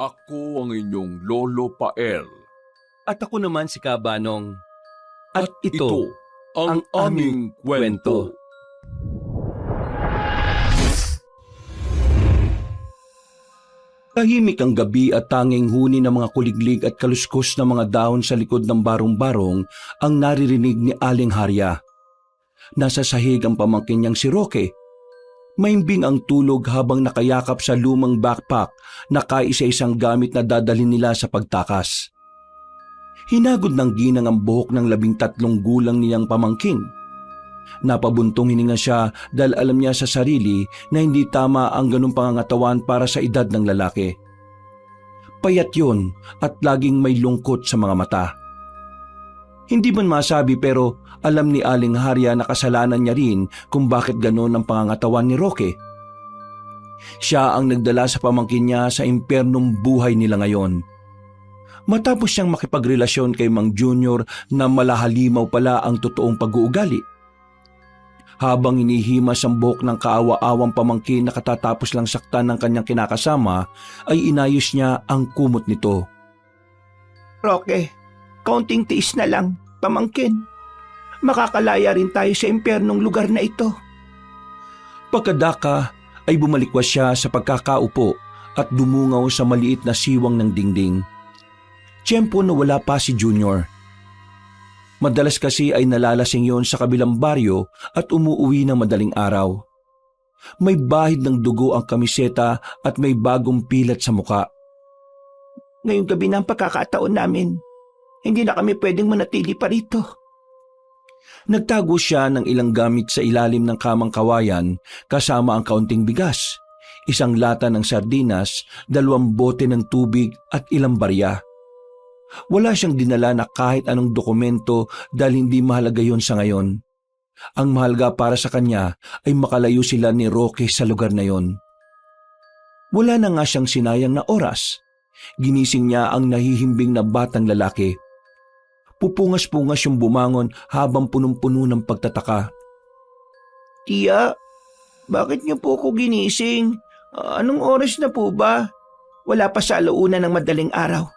Ako ang inyong Lolo Pael. At ako naman si Kabanong. At ito ang aming kwento. Tahimik ang gabi at tanging huni ng mga kuliglig at kaluskos na mga dahon sa likod ng barong-barong ang naririnig ni Aling Harya. Nasa sahig ang pamangkin niyang si Roque. Maimbing ang tulog habang nakayakap sa lumang backpack na kaisa-isang gamit na dadalhin nila sa pagtakas. Hinagod ng ginang ang buhok ng 13 gulang niyang pamangkin. Napabuntong hininga siya dahil alam niya sa sarili na hindi tama ang ganung pangangatawan para sa edad ng lalaki. Payat yun at laging may lungkot sa mga mata. Hindi man masabi pero alam ni Aling Harya na kasalanan niya rin kung bakit ganon ang pangangatawan ni Roque. Siya ang nagdala sa pamangkin niya sa impernong buhay nila ngayon. Matapos siyang makipagrelasyon kay Mang Junior na malahalimaw pala ang totoong pag-uugali. Habang inihimas ang buhok ng kaawa-awang pamangkin na katatapos lang saktan ng kanyang kinakasama, ay inayos niya ang kumot nito. Roque, kaunting tiis na lang, pamangkin. Makakalaya rin tayo sa impyernong lugar na ito. Pagkadaka ay bumalikwas siya sa pagkakaupo at dumungaw sa maliit na siwang ng dingding. Tiyempo na wala pa si Junior. Madalas kasi ay nalalasing yon sa kabilang baryo at umuuwi ng madaling araw. May bahid ng dugo ang kamiseta at may bagong pilat sa muka. Ngayong gabi na ang pagkakataon namin. Hindi na kami pwedeng manatili pa rito. Nagtago siya ng ilang gamit sa ilalim ng kamang kawayan kasama ang kaunting bigas, isang lata ng sardinas, 2 bote ng tubig at ilang barya. Wala siyang dinala na kahit anong dokumento dahil hindi mahalaga yon sa ngayon. Ang mahalaga para sa kanya ay makalayo sila ni Roque sa lugar na yon. Wala na nga siyang sinayang na oras. Ginising niya ang nahihimbing na batang lalaki. Pupungas-pungas yung bumangon habang punong-puno ng pagtataka. Tiya, bakit niyo po ako ginising? Anong oras na po ba? Wala pa sa alauna ng madaling araw.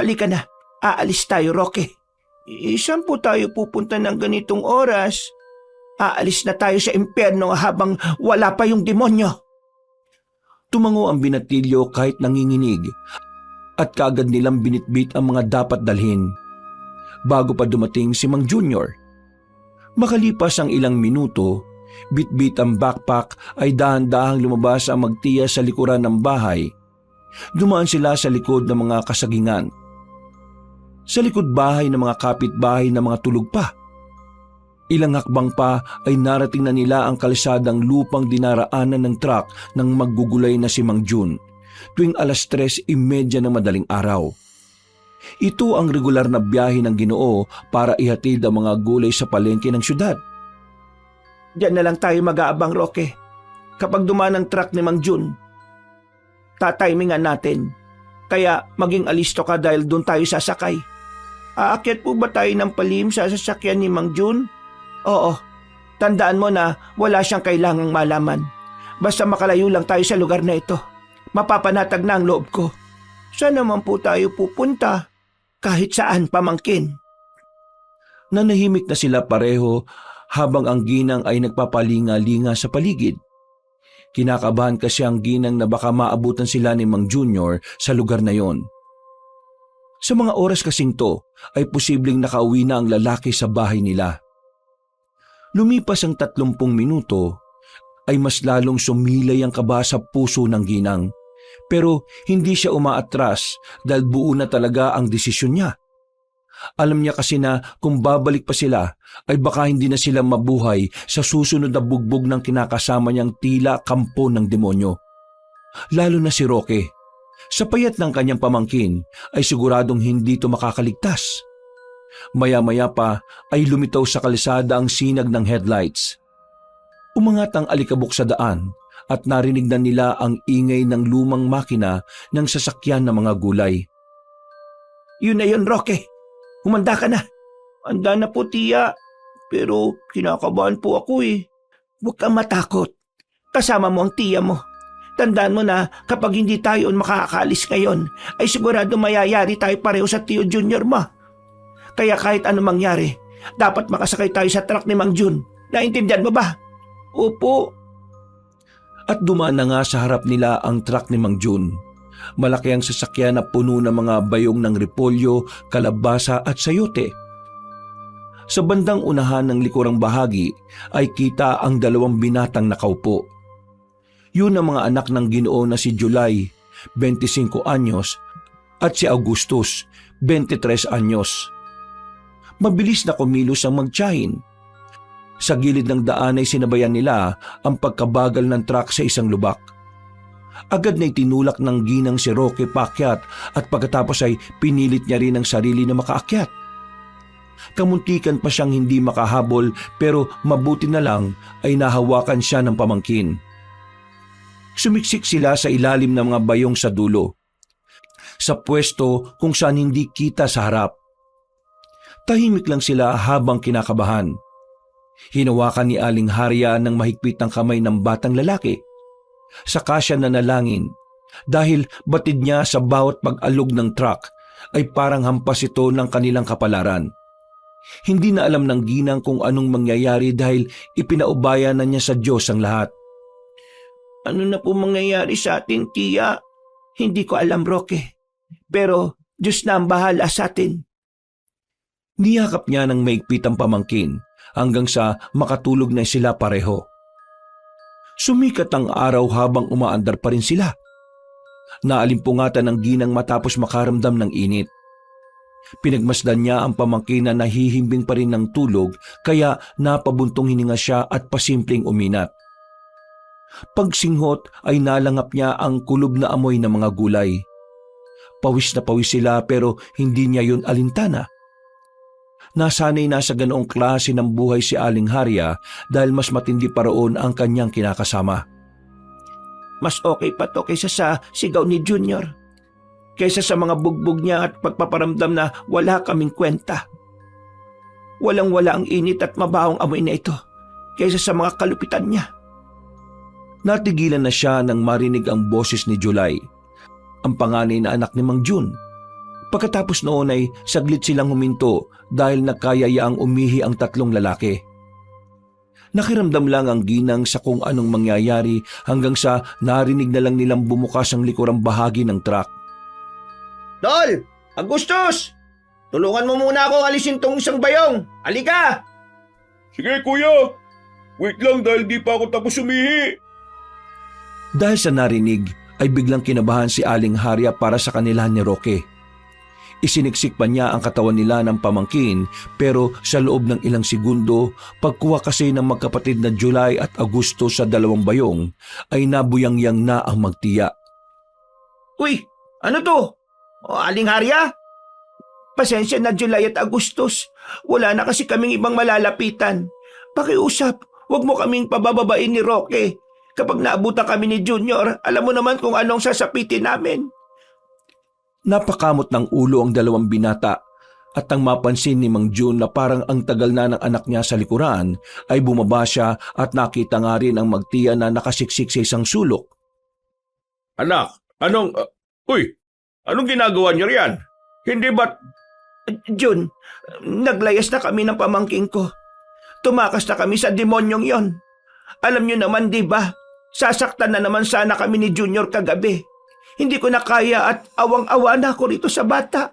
Halika na, aalis tayo, Roque. Saan po tayo pupunta ng ganitong oras? Aalis na tayo sa impyerno habang wala pa yung demonyo. Tumango ang binatilyo kahit nanginginig at kaagad nilang binitbit ang mga dapat dalhin. Bago pa dumating si Mang Junior. Makalipas ang ilang minuto, bitbit ang backpack ay dahan-dahang lumabas ang magtiya sa likuran ng bahay. Dumaan sila sa likod ng mga kasagingan. Sa likod bahay ng mga kapitbahay na mga tulog pa. Ilang hakbang pa ay narating na nila ang kalsadang lupang dinaraanan ng truck ng maggugulay na si Mang Jun tuwing 3:30 ng madaling araw. Ito ang regular na biyahe ng Ginoo para ihatid ang mga gulay sa palengke ng syudad. Diyan na lang tayo mag-aabang, Roque. Kapag dumaan ang truck ni Mang Jun, tatimingan natin. Kaya maging alisto ka dahil doon tayo sasakay. Aakyat po ba tayo ng palim sa sasakyan ni Mang Jun? Oo. Tandaan mo na wala siyang kailangang malaman. Basta makalayo lang tayo sa lugar na ito. Mapapanatag na ang loob ko. Saan naman po tayo pupunta? Kahit saan, pamangkin. Nanahimik na sila pareho habang ang ginang ay nagpapalinga-linga sa paligid. Kinakabahan kasi ang ginang na baka maabutan sila ni Mang Junior sa lugar na yon. Sa mga oras kasing to ay posibleng nakauwi na ang lalaki sa bahay nila. Lumipas ang 30 minuto ay mas lalong sumilay ang kaba sa puso ng ginang. Pero hindi siya umaatras dahil buo na talaga ang desisyon niya. Alam niya kasi na kung babalik pa sila ay baka hindi na sila mabuhay sa susunod na bugbog ng kinakasama niyang tila kampo ng demonyo. Lalo na si Roque. Sa payat ng kanyang pamangkin ay siguradong hindi ito makakaligtas. Maya-maya pa ay lumitaw sa kalsada ang sinag ng headlights. Umangat ang alikabok sa daan at narinig na nila ang ingay ng lumang makina ng sasakyan ng mga gulay. Yun na yun, Roque. Humanda ka na. Handa na po, tiya. Pero kinakabahan po ako eh. Huwag kang matakot. Kasama mo ang tiya mo. Tandaan mo na kapag hindi tayo makakaalis ngayon, ay sigurado mayayari tayo pareho sa Tio Junior mo. Kaya kahit ano mangyari, dapat makasakay tayo sa truck ni Mang Jun. Naintindihan mo ba? Opo. At dumaan na nga sa harap nila ang truck ni Mang Jun. Malaki ang sasakyan na puno ng mga bayong ng repolyo, kalabasa at sayote. Sa bandang unahan ng likurang bahagi ay kita ang 2 binatang nakaupo. Yun ang mga anak ng Ginoo na si July, 25 anyos, at si Augustus, 23 anyos. Mabilis na kumilos ang magtiyahin. Sa gilid ng daan ay sinabayan nila ang pagkabagal ng truck sa isang lubak. Agad na itinulak ng ginang si Roque paakyat at pagkatapos ay pinilit niya rin ang sarili na makaakyat. Kamuntikan pa siyang hindi makahabol pero mabuti na lang ay nahawakan siya ng pamangkin. Sumiksik sila sa ilalim ng mga bayong sa dulo, sa pwesto kung saan hindi kita sa harap. Tahimik lang sila habang kinakabahan. Hinawakan ni Aling Harya ng mahigpit ang kamay ng batang lalaki. Saka siya nanalangin dahil batid niya sa bawat pag-alog ng truck ay parang hampas ito ng kanilang kapalaran. Hindi na alam ng ginang kung anong mangyayari dahil ipinaubaya na niya sa Diyos ang lahat. Ano na po mangyayari sa atin, tiya? Hindi ko alam, Roque. Pero Diyos na ang bahala sa atin. Niyakap niya ng maigpit ang pamangkin hanggang sa makatulog na sila pareho. Sumikat ang araw habang umaandar pa rin sila. Naalimpungatan ng ginang matapos makaramdam ng init. Pinagmasdan niya ang pamangkin na nahihimbing pa rin ng tulog kaya napabuntong hininga siya at pasimpleng uminat. Pagsinghot ay nalangap niya ang kulob na amoy ng mga gulay. Pawis na pawis sila pero hindi niya yun alintana. Nasanay na sa ganoong klase ng buhay si Aling Harya dahil mas matindi pa roon ang kanyang kinakasama. Mas okay pa to kaysa sa sigaw ni Junior. Kaysa sa mga bugbog niya at pagpaparamdam na wala kaming kwenta. Walang-wala ang init at mabahong amoy na ito kaysa sa mga kalupitan niya. Natigilan na siya nang marinig ang boses ni July, ang panganay na anak ni Mang Jun. Pagkatapos noon ay saglit silang huminto dahil nagkayayaang umihi ang 3 lalaki. Nakiramdam lang ang ginang sa kung anong mangyayari hanggang sa narinig na lang nilang bumukas ang likurang bahagi ng truck. Tol! Augustus! Tulungan mo muna ako alisin tong isang bayong. Halika! Sige kuya, wait lang dahil di pa ako tapos umihi. Dahil sa narinig ay biglang kinabahan si Aling Harya para sa kanila ni Roque. Isiniksik pa niya ang katawan nila ng pamangkin pero sa loob ng ilang segundo, pagkuha kasi ng magkapatid na July at Augusto sa 2 bayong, ay nabuyangyang na ang magtiya. Uy! Ano to? O, Aling Harya? Pasensya na, July at Agustus. Wala na kasi kaming ibang malalapitan. Pakiusap, huwag mo kaming pabababain ni Roque. Kapag naabutan kami ni Junior, alam mo naman kung anong sasapitin namin. Napakamot ng ulo ang 2 binata at ang mapansin ni Mang Jun na parang ang tagal na ng anak niya sa likuran ay bumaba siya at nakita nga rin ang magtiya na nakasiksik sa isang sulok. Anak, anong ginagawa niyo riyan? Hindi ba't... Jun, naglayas na kami ng pamangking ko. Tumakas na kami sa demonyong yon. Alam niyo naman, di ba? Sasaktan na naman sana kami ni Junior kagabi. Hindi ko na kaya at awang-awa na ako rito sa bata.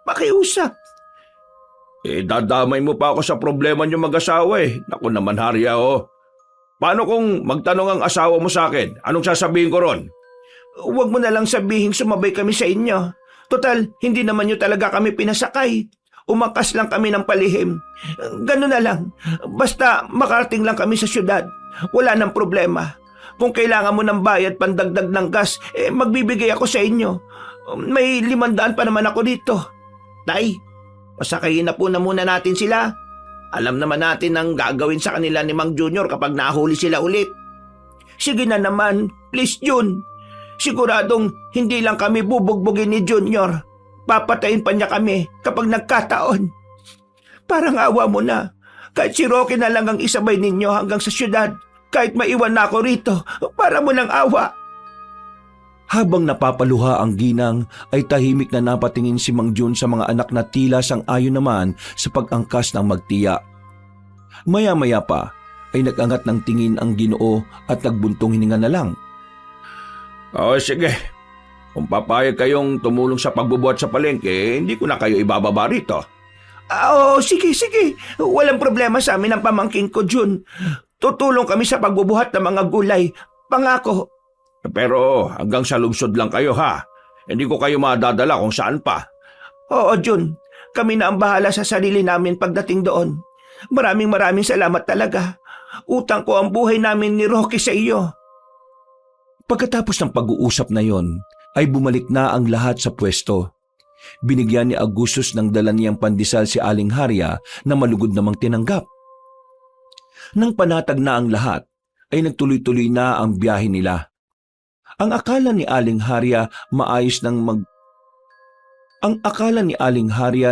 Pakiusap. Dadamay mo pa ako sa problema niyo mag-asawa eh. Naku naman Harya Paano kung magtanong ang asawa mo sa akin? Anong sasabihin ko ron? Huwag mo na lang sabihing sumabay kami sa inyo. Total, hindi naman niyo talaga kami pinasakay. Umakas lang kami ng palihim. Ganun na lang. Basta makarating lang kami sa syudad. Wala nang problema. Kung kailangan mo ng bayad pandagdag ng gas, magbibigay ako sa inyo. May 500 pa naman ako dito. Tay, pasakayin na po na muna natin sila. Alam naman natin ang gagawin sa kanila ni Mang Junior kapag nahuli sila ulit. Sige na naman, please Jun. Siguradong hindi lang kami bubugbugin ni Junior. Papatayin pa niya kami kapag nagkataon. Parang awa mo na. Kahit si Roque na lang ang isabay ninyo hanggang sa syudad. Kahit maiwan na ako rito, para mo ng awa. Habang napapaluha ang ginang ay tahimik na napatingin si Mang Jun sa mga anak na tila sang-ayon naman sa pag-angkas ng magtiya. Maya-maya pa ay nag-angat ng tingin ang Ginoo at nagbuntong hininga na lang. O sige, kung papayag kayong tumulong sa pagbubuhat sa palengke, hindi ko na kayo ibababa rito. Oo, sige. Walang problema sa amin ang pamangkin ko, Jun. Tutulong kami sa pagbubuhat ng mga gulay. Pangako. Pero hanggang sa lungsod lang kayo ha. Hindi ko kayo madadala kung saan pa. Oo, Jun. Kami na ang bahala sa sarili namin pagdating doon. Maraming salamat talaga. Utang ko ang buhay namin ni Rocky sa iyo. Pagkatapos ng pag-uusap na yon, ay bumalik na ang lahat sa pwesto. Binigyan ni Agustus ng dala niyang pandesal si Aling Harya na malugod namang tinanggap. Nang panatag na ang lahat, ay nagtuloy-tuloy na ang biyahe nila. Ang akala ni Aling Harya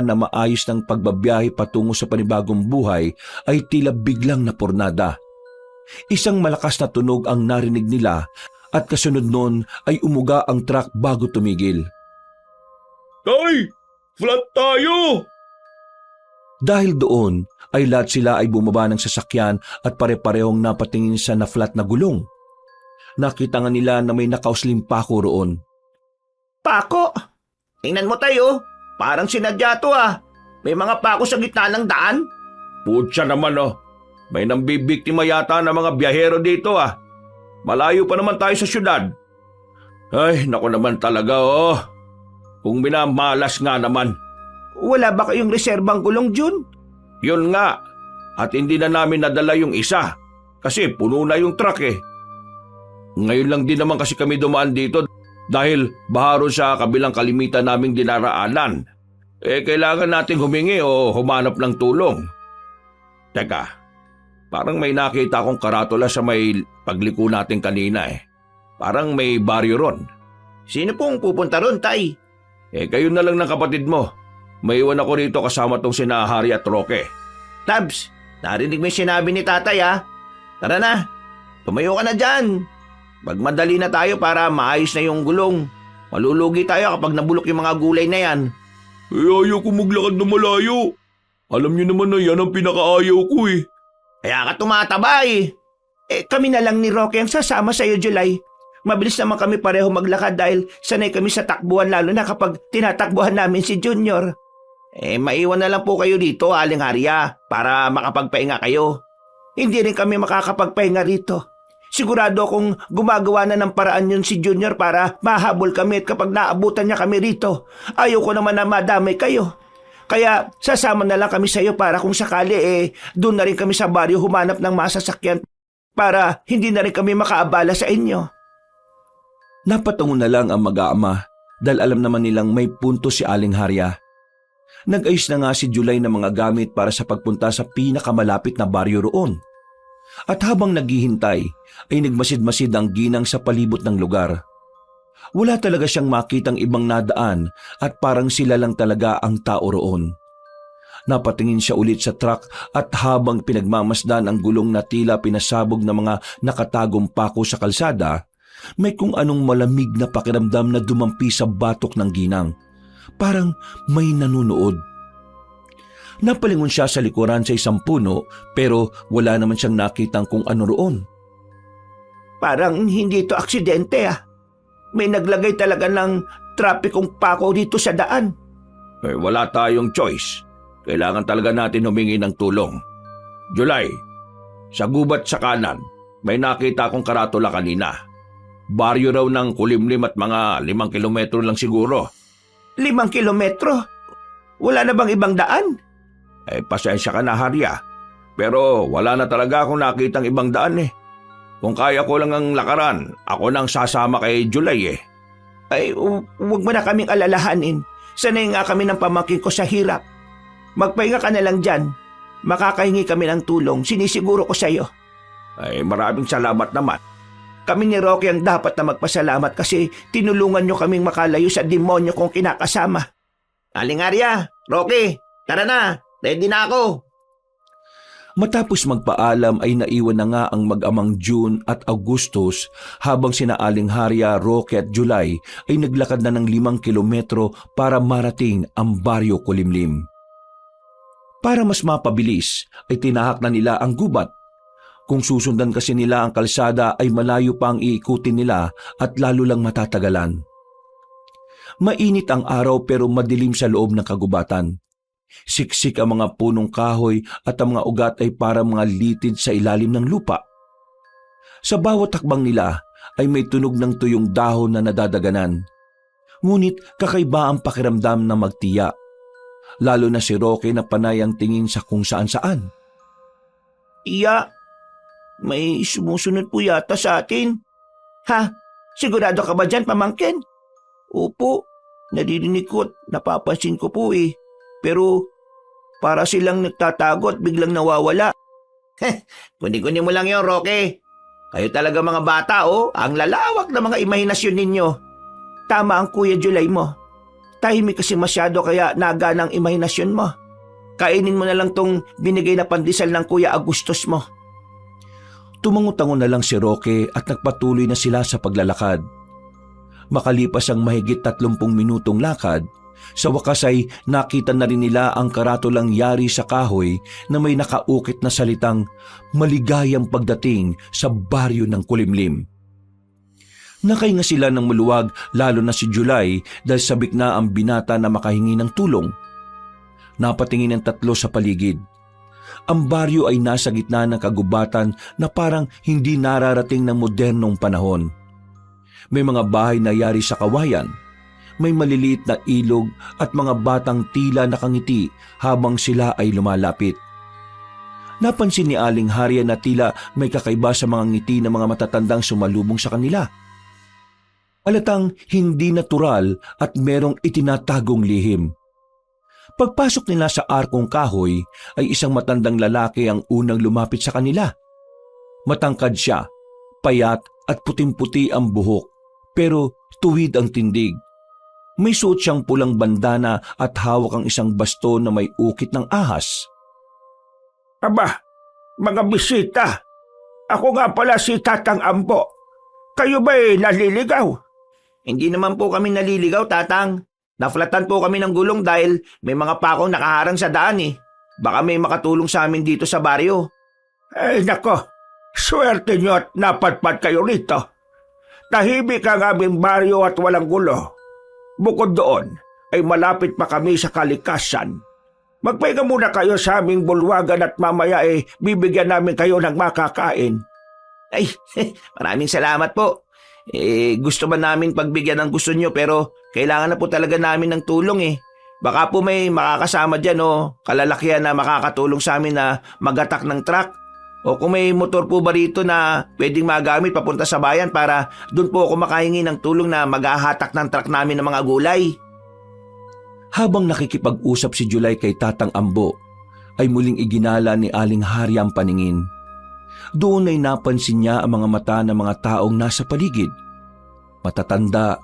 na maayos ng pagbabiyahe patungo sa panibagong buhay ay tila biglang napurnada. Isang malakas na tunog ang narinig nila at kasunod nun ay umuga ang truck bago tumigil. Tay! Flat tayo! Dahil doon ay lahat sila ay bumaba ng sasakyan at pare-parehong napatingin sa na-flat na gulong. Nakita nga nila na may nakausling pako roon. Pako? Tingnan mo tayo. Parang sinadya to ah. May mga pako sa gitna ng daan. Putya naman oh. May nambibiktima yata ng mga biyahero dito ah. Malayo pa naman tayo sa syudad. Ay, naku naman talaga oh. Kung minamalas nga naman. Wala ba kayong reserbang gulong, Jun? Yun nga. At hindi na namin nadala yung isa. Kasi puno na yung truck eh. Ngayon lang din naman kasi kami dumaan dito dahil baharo sa kabilang kalimitan naming dinaraanan. Kailangan nating humingi o humanap ng tulong. Teka, parang may nakita akong karatula sa may pagliko natin kanina eh. Parang may baryo ron. Sino pong pupunta ron, Tay? Kayo na lang ng kapatid mo. May iwan ako rito kasama tong sina Harry at Roque. Tabs, narinig mo yung sinabi ni Tatay ah. Tara na, tumayo ka na dyan. Magmadali na tayo para maayos na yung gulong. Malulugi tayo kapag nabulok yung mga gulay na yan. Ayaw ko maglakad na malayo. Alam niyo naman na yan ang pinakaayaw ko eh. Kaya ka tumataba eh. Kami na lang ni Roque ang sasama sa iyo, July. Mabilis naman kami pareho maglakad dahil sanay kami sa takbuhan lalo na kapag tinatakbuhan namin si Junior. Maiwan na lang po kayo dito, Aling Harya, para makapagpahinga kayo. Hindi rin kami makakapagpahinga rito. Sigurado akong gumagawa na ng paraan yun si Junior para mahabol kami at kapag naabutan niya kami rito, ayaw ko naman na madamay kayo. Kaya sasama na lang kami sa iyo para kung sakali doon na rin kami sa baryo humanap ng masasakyan para hindi na rin kami makaabala sa inyo. Napatungo na lang ang mag-aama dahil alam naman nilang may punto si Aling Harya. Nag-ayos na nga si July ng mga gamit para sa pagpunta sa pinakamalapit na baryo roon. At habang naghihintay ay nagmasid-masid ang ginang sa palibot ng lugar. Wala talaga siyang makitang ibang nadaan at parang sila lang talaga ang tao roon. Napatingin siya ulit sa truck at habang pinagmamasdan ang gulong na tila pinasabog ng mga nakatagong pako sa kalsada, may kung anong malamig na pakiramdam na dumampi sa batok ng ginang. Parang may nanunood. Napalingon siya sa likuran sa isang puno pero wala naman siyang nakitang kung ano roon. Parang hindi ito aksidente ah. May naglagay talaga ng trapikong pako dito sa daan. Wala tayong choice. Kailangan talaga natin humingi ng tulong. July, sa gubat sa kanan, may nakita akong karatula kanina. Baryo raw ng kulimlim at mga 5 kilometro lang siguro. 5 kilometro? Wala na bang ibang daan? Pasensya ka na, Harya. Pero wala na talaga akong nakitang ibang daan eh. Kung kaya ko lang ang lakaran, ako nang sasama kay July eh. Huwag mo na kaming alalahanin. Sanay nga kami ng pamangkin ko sa hirap. Magpahinga ka na lang dyan. Makakahingi kami ng tulong, sinisiguro ko sa iyo. Maraming salamat naman. Kami ni Rocky ang dapat na magpasalamat kasi tinulungan nyo kaming makalayo sa demonyo kong kinakasama. Aling Harya, Rocky, tara na, ready na ako. Matapos magpaalam ay naiwan na nga ang mag-amang June at Augustus habang sina Aling Harya, Roque at July ay naglakad na ng 5 kilometro para marating ang Baryo Kulimlim. Para mas mapabilis ay tinahak na nila ang gubat. Kung susundan kasi nila ang kalsada ay malayo pa ang iikutin nila at lalo lang matatagalan. Mainit ang araw pero madilim sa loob ng kagubatan. Siksik ang mga punong kahoy at ang mga ugat ay para mga litid sa ilalim ng lupa. Sa bawat takbang nila ay may tunog ng tuyong dahon na nadadaganan. Ngunit kakaiba ang pakiramdam na magtiya. Lalo na si Roque na panay ang tingin sa kung saan-saan. Tiya, may sumusunod po yata sa atin. Ha? Sigurado ka ba dyan, pamangkin? Opo, naririnig ko at napapansin ko po eh. Pero para silang nagtatago at biglang nawawala. Kunin-kunin mo lang yun, Roque. Kayo talaga mga bata, oh. Ang lalawak na mga imahinasyon ninyo. Tama ang Kuya July mo. Tahimik kasi masyado kaya naga ng imahinasyon mo. Kainin mo na lang tong binigay na pandesal ng Kuya Agustus mo. Tumango-tango na lang si Roque at nagpatuloy na sila sa paglalakad. Makalipas ang mahigit 30 minutong lakad, sa wakas ay nakita na rin nila ang karatulang yari sa kahoy na may nakaukit na salitang maligayang pagdating sa baryo ng Kulimlim. Nakahinga sila ng maluwag lalo na si July dahil sabik na ang binata na makahingi ng tulong. Napatingin ang tatlo sa paligid. Ang baryo ay nasa gitna ng kagubatan na parang hindi nararating ng modernong panahon. May mga bahay na yari sa kawayan. May maliliit na ilog at mga batang tila nakangiti habang sila ay lumalapit. Napansin ni Aling Harya na tila may kakaiba sa mga ngiti ng mga matatandang sumalubong sa kanila. Halatang hindi natural at merong itinatagong lihim. Pagpasok nila sa arkong kahoy ay isang matandang lalaki ang unang lumapit sa kanila. Matangkad siya, payat at puting-puti ang buhok, pero tuwid ang tindig. May suot siyang pulang bandana at hawak ang isang baston na may ukit ng ahas. Aba, mga bisita. Ako nga pala si Tatang Ambo. Kayo ba'y naliligaw? Hindi naman po kami naliligaw, Tatang. Naflatan po kami ng gulong dahil may mga pakong nakaharang sa daan eh. Baka may makatulong sa amin dito sa baryo. Ay nako, swerte nyo at napadpad kayo rito. Tahimik ang aming baryo at walang gulo. Bukod doon, ay malapit pa kami sa kalikasan. Magpahinga muna kayo sa aming bulwagan at mamaya bibigyan namin kayo ng makakain. Ay, maraming salamat po. Gusto ba namin pagbigyan ng gusto nyo pero kailangan na po talaga namin ng tulong eh. Baka po may makakasama dyan o kalalakihan na makakatulong sa amin na magatak ng truck. O kung may motor po ba rito na pwedeng magamit papunta sa bayan para doon po ako makahingi ng tulong na maghahatak ng truck namin ng mga gulay. Habang nakikipag-usap si July kay Tatang Ambo, ay muling iginala ni Aling Harya ang paningin. Doon ay napansin niya ang mga mata ng mga taong nasa paligid. Matatanda,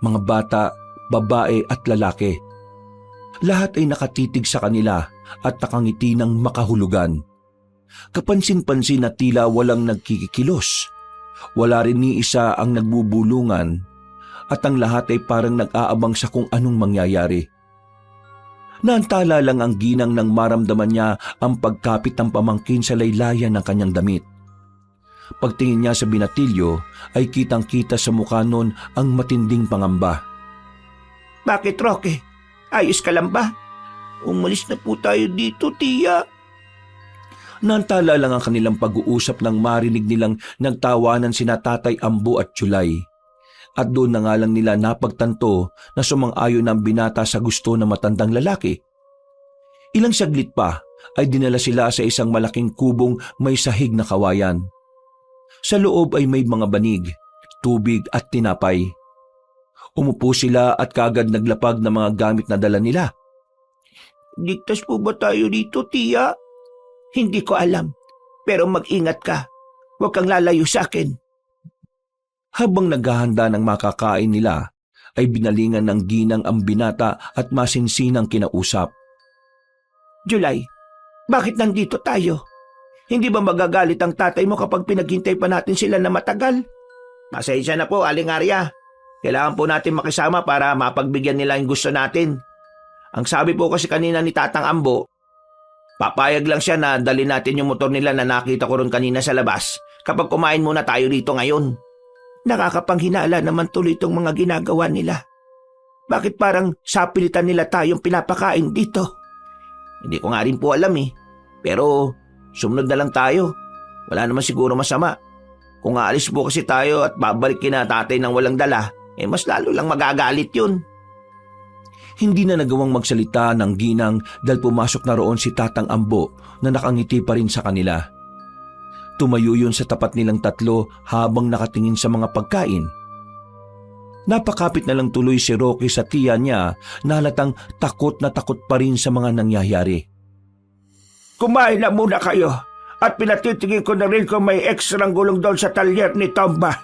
mga bata, babae at lalaki. Lahat ay nakatitig sa kanila at nakangiti ng makahulugan. Kapansin-pansin na tila walang nagkikikilos. Wala rin ni isa ang nagbubulungan at ang lahat ay parang nag-aabang sa kung anong mangyayari. Naantala lang ang ginang nang maramdaman niya ang pagkapit ng pamangkin sa laylayan ng kanyang damit. Pagtingin niya sa binatilyo ay kitang-kita sa mukha nun ang matinding pangamba. Bakit, Roque? Ayos ka lang ba? Umalis na po tayo dito, tiya. Naantala lang ang kanilang pag-uusap nang marinig nilang nagtawanan sina Tatay Ambo at July. At doon na nga lang nila napagtanto na sumang-ayon ang binata sa gusto ng matandang lalaki. Ilang saglit pa ay dinala sila sa isang malaking kubong may sahig na kawayan. Sa loob ay may mga banig, tubig at tinapay. Umupo sila at kagad naglapag ng mga gamit na dala nila. Ligtas po ba tayo dito, tiya? Hindi ko alam, pero mag-ingat ka. Huwag kang lalayo sa akin. Habang naghahanda ng makakain nila, ay binalingan ng ginang ang binata at masinsinang kinausap. July, bakit nandito tayo? Hindi ba magagalit ang tatay mo kapag pinaghintay pa natin sila na matagal? Pasensya na po, Aling Arya. Kailangan po natin makisama para mapagbigyan nila yung gusto natin. Ang sabi po kasi kanina ni Tatang Ambo, papayag lang siya na dali natin yung motor nila na nakita ko ron kanina sa labas kapag kumain muna tayo rito ngayon. Nakakapanghinala naman tuloy itong mga ginagawa nila. Bakit parang sapilitan nila tayong pinapakain dito? Hindi ko nga rin po alam eh. Pero sumunod na lang tayo. Wala naman siguro masama. Kung aalis po kasi tayo at babalik kina tatay ng walang dala, mas lalo lang magagalit yun. Hindi na nagawang magsalita ng ginang dahil pumasok na roon si Tatang Ambo na nakangiti pa rin sa kanila. Tumayo yun sa tapat nilang tatlo habang nakatingin sa mga pagkain. Napakapit na lang tuloy si Rocky sa tiya niya na halatang takot na takot pa rin sa mga nangyayari. Kumain na muna kayo at pinatitingin ko na rin kung may ekstrang gulong doon sa talyer ni Tomba.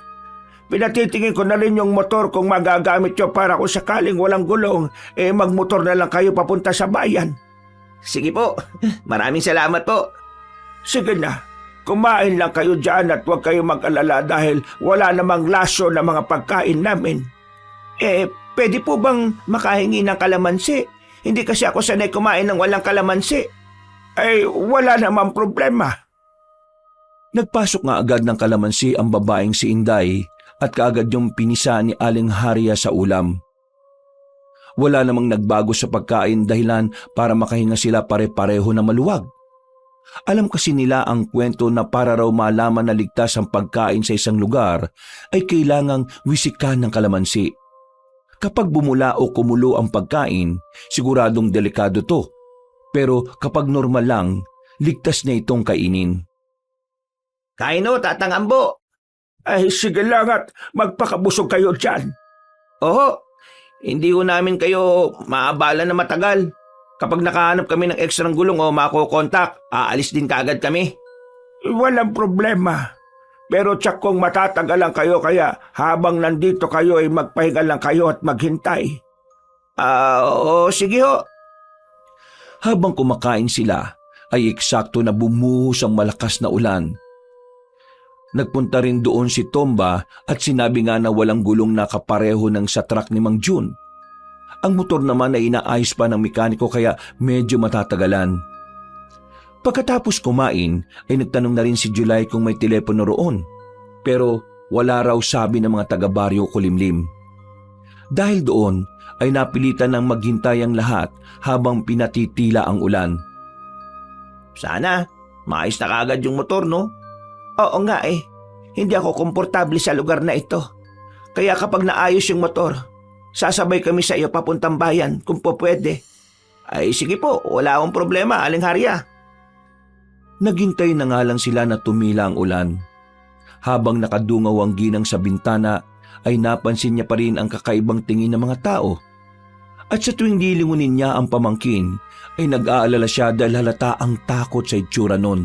Pinatitingin ko na rin yung motor kung magagamit nyo para kung sakaling walang gulong, magmotor na lang kayo papunta sa bayan. Sige po, maraming salamat po. Sige na, kumain lang kayo dyan at huwag kayo mag-alala dahil wala namang laso na mga pagkain namin. Pwede po bang makahingi ng kalamansi? Hindi kasi ako sanay kumain ng walang kalamansi. Wala namang problema. Nagpasok nga agad ng kalamansi ang babaeng si Inday at kaagad yung pinisa ni Aling Harya sa ulam. Wala namang nagbago sa pagkain dahilan para makahinga sila pare-pareho na maluwag. Alam kasi nila ang kwento na para raw malaman na ligtas ang pagkain sa isang lugar ay kailangang wisikan ng kalamansi. Kapag bumula o kumulo ang pagkain, siguradong delikado to. Pero kapag normal lang, ligtas na itong kainin. Kain o, Tatang Ambo. Sige lang at magpakabusog kayo dyan. Oo, hindi ko namin kayo maabala na matagal. Kapag nakahanap kami ng ekstrang gulong o makokontak, aalis din kaagad kami. Walang problema. Pero tsak kong matatagalan kayo kaya habang nandito kayo ay magpahinga lang kayo at maghintay. Oo, sige ho. Habang kumakain sila, ay eksakto na bumuhos ang malakas na ulan. Nagpunta rin doon si Tomba at sinabi nga na walang gulong na kapareho ng sa truck ni Mang Jun. Ang motor naman ay inaayos pa ng mekaniko kaya medyo matatagalan. Pagkatapos kumain ay nagtanong na rin si July kung may telepono roon. Pero wala raw sabi ng mga taga-baryo Kulimlim. Dahil doon ay napilitan ng maghintay ang lahat habang pinatitila ang ulan. Sana, maayos na kaagad yung motor, no? Oo nga hindi ako komportable sa lugar na ito. Kaya kapag naayos yung motor, sasabay kami sa iyo papuntang bayan kung po pwede. Sige po, wala akong problema, Aling Harya. Naghintay na nga lang sila na tumila ang ulan. Habang nakadungaw ang ginang sa bintana, ay napansin niya pa rin ang kakaibang tingin ng mga tao. At sa tuwing lilingunin niya ang pamangkin, ay nag-aalala siya dahil halata ang takot sa itsura nun.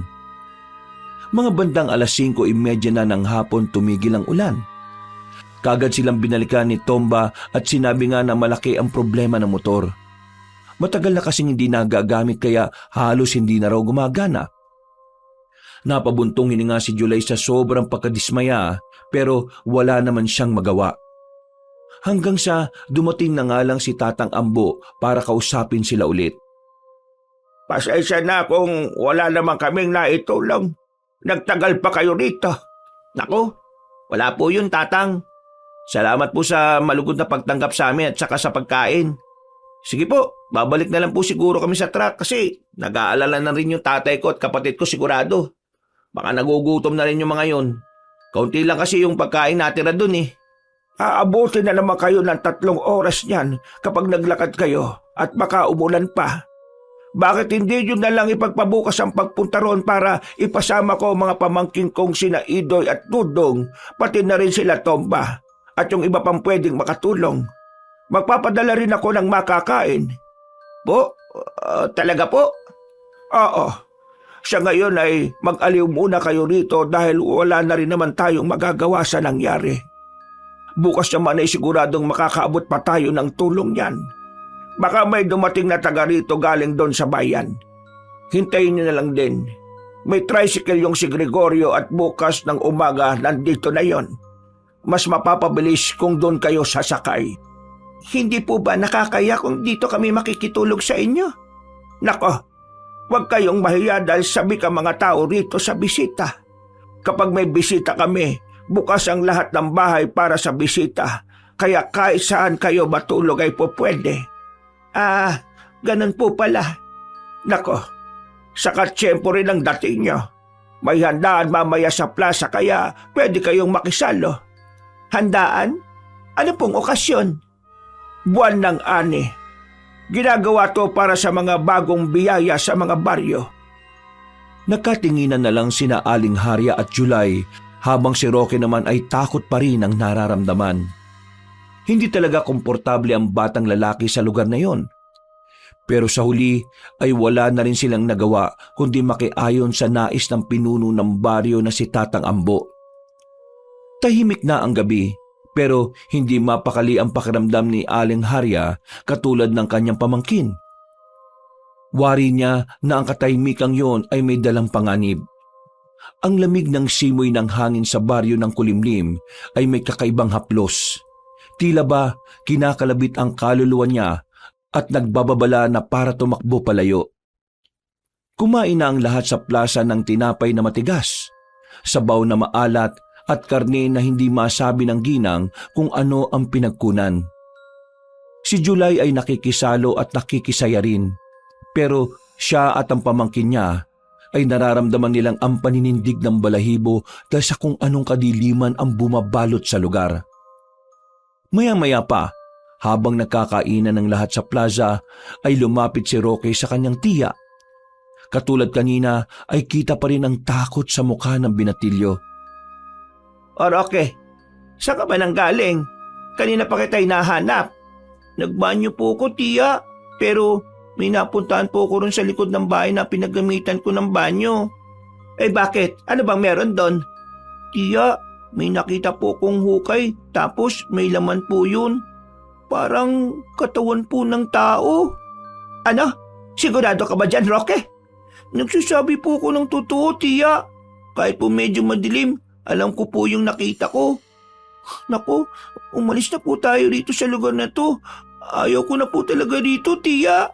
Mga bandang 5:30 na ng hapon tumigil ang ulan. Kagad silang binalikan ni Tomba at sinabi nga na malaki ang problema ng motor. Matagal na kasing hindi nagagamit kaya halos hindi na raw gumagana. Napabuntong hininga si July sa sobrang pagkadismaya pero wala naman siyang magawa. Hanggang sa dumating na nga lang si Tatang Ambo para kausapin sila ulit. Pasensya na kung wala naman kaming naitulong. Nagtagal pa kayo rito. Naku, wala po yun, Tatang. Salamat po sa malugod na pagtanggap sa amin at saka sa pagkain. Sige po, babalik na lang po siguro kami sa truck kasi nag-aalala na rin yung tatay ko at kapatid ko sigurado. Baka nagugutom na rin yung mga yun. Kaunti lang kasi yung pagkain natira dun eh. Aabutin na naman kayo ng 3 oras niyan kapag naglakad kayo at baka umulan pa. Bakit hindi nyo na lang ipagpabukas ang pagpunta roon para ipasama ko mga pamangking kong sina Idoy at Dudong, pati na rin sila Tomba at yung iba pang pwedeng makatulong. Magpapadala rin ako ng makakain. Po? Talaga po? Oo. Sa ngayon ay mag-aliw muna kayo rito dahil wala na rin naman tayong magagawa sa nangyari. Bukas naman ay siguradong makakaabot pa tayo ng tulong yan. Baka may dumating na taga rito galing doon sa bayan. Hintayin niyo na lang din. may tricycle yung si Gregorio at bukas ng umaga nandito na yon. Mas mapapabilis kung doon kayo sasakay. Hindi po ba nakakaya kung dito kami makikitulog sa inyo? Nako, huwag kayong mahiya dahil sabi ka mga tao rito sa bisita. Kapag may bisita kami, bukas ang lahat ng bahay para sa bisita. Kaya kahit saan kayo matulog ay po pwede. Ganun po pala. Nako, saka tiyempo rin ang dating nyo. May handaan mamaya sa plaza kaya pwede kayong makisalo. Handaan? Ano pong okasyon? Buwan ng Ani. Ginagawa to para sa mga bagong biyaya sa mga baryo. Nakatinginan na lang sina Aling Harya at July habang si Roque naman ay takot pa rin ang nararamdaman. Hindi talaga komportable ang batang lalaki sa lugar na yon. Pero sa huli ay wala na rin silang nagawa kundi makiayon sa nais ng pinuno ng baryo na si Tatang Ambo. Tahimik na ang gabi pero hindi mapakali ang pakiramdam ni Aling Harya katulad ng kanyang pamangkin. Wari niya na ang katahimikang yon ay may dalang panganib. Ang lamig ng simoy ng hangin sa baryo ng Kulimlim ay may kakaibang haplos. Tila ba kinakalabit ang kaluluwa niya at nagbababala na para tumakbo palayo. Kumain na ang lahat sa plaza ng tinapay na matigas, sabaw na maalat at karne na hindi masabi ng ginang kung ano ang pinagkunan. Si July ay nakikisalo at nakikisaya rin, pero siya at ang pamangkin niya ay nararamdaman nilang ang paninindig ng balahibo dahil sa kung anong kadiliman ang bumabalot sa lugar. Maya-maya pa, habang nakakainan ng lahat sa plaza, ay lumapit si Roque sa kanyang tiya. Katulad kanina ay kita pa rin ang takot sa mukha ng binatilyo. O Roque, saan ka ba nang galing? Kanina pa kita'y nahanap. Nagbanyo po ko, tiya, pero may napuntahan po ko rin sa likod ng bahay na pinagamitan ko ng banyo. Eh bakit? Ano bang meron doon? Tiya, may nakita po kong hukay, tapos may laman po yun. Parang katawan po ng tao. Ano? Sigurado ka ba dyan, Roque? Nagsasabi po ko ng totoo, tiya. Kahit po medyo madilim, alam ko po yung nakita ko. Naku, umalis na po tayo rito sa lugar na to. Ayaw ko na po talaga dito, tiya.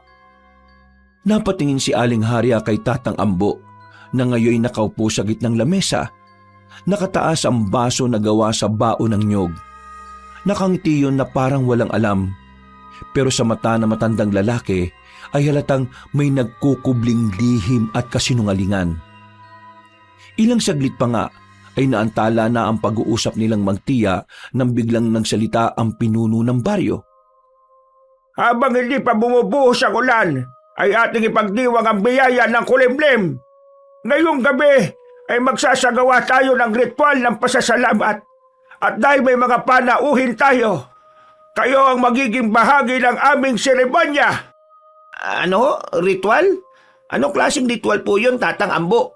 Napatingin si Aling Harya kay Tatang Ambo na ngayoy nakaupo sa gitnang lamesa. Nakataas ang baso na gawa sa baon ng nyog. Nakangiti yun na parang walang alam. Pero sa mata na matandang lalaki ay halatang may nagkukubling lihim at kasinungalingan. Ilang saglit pa nga ay naantala na ang pag-uusap nilang magtiya nang biglang nagsalita ang pinuno ng baryo. Habang hindi pa bumubuhos ang ulan, ay ating ipagdiwang ang biyaya ng Kulimlim. Ngayong gabi ay magsasagawa tayo ng ritual ng pasasalamat. At dahil may mga panauhin tayo, kayo ang magiging bahagi ng aming seremonya. Ano? Ritual? Anong klaseng ritual po yun, Tatang Ambo?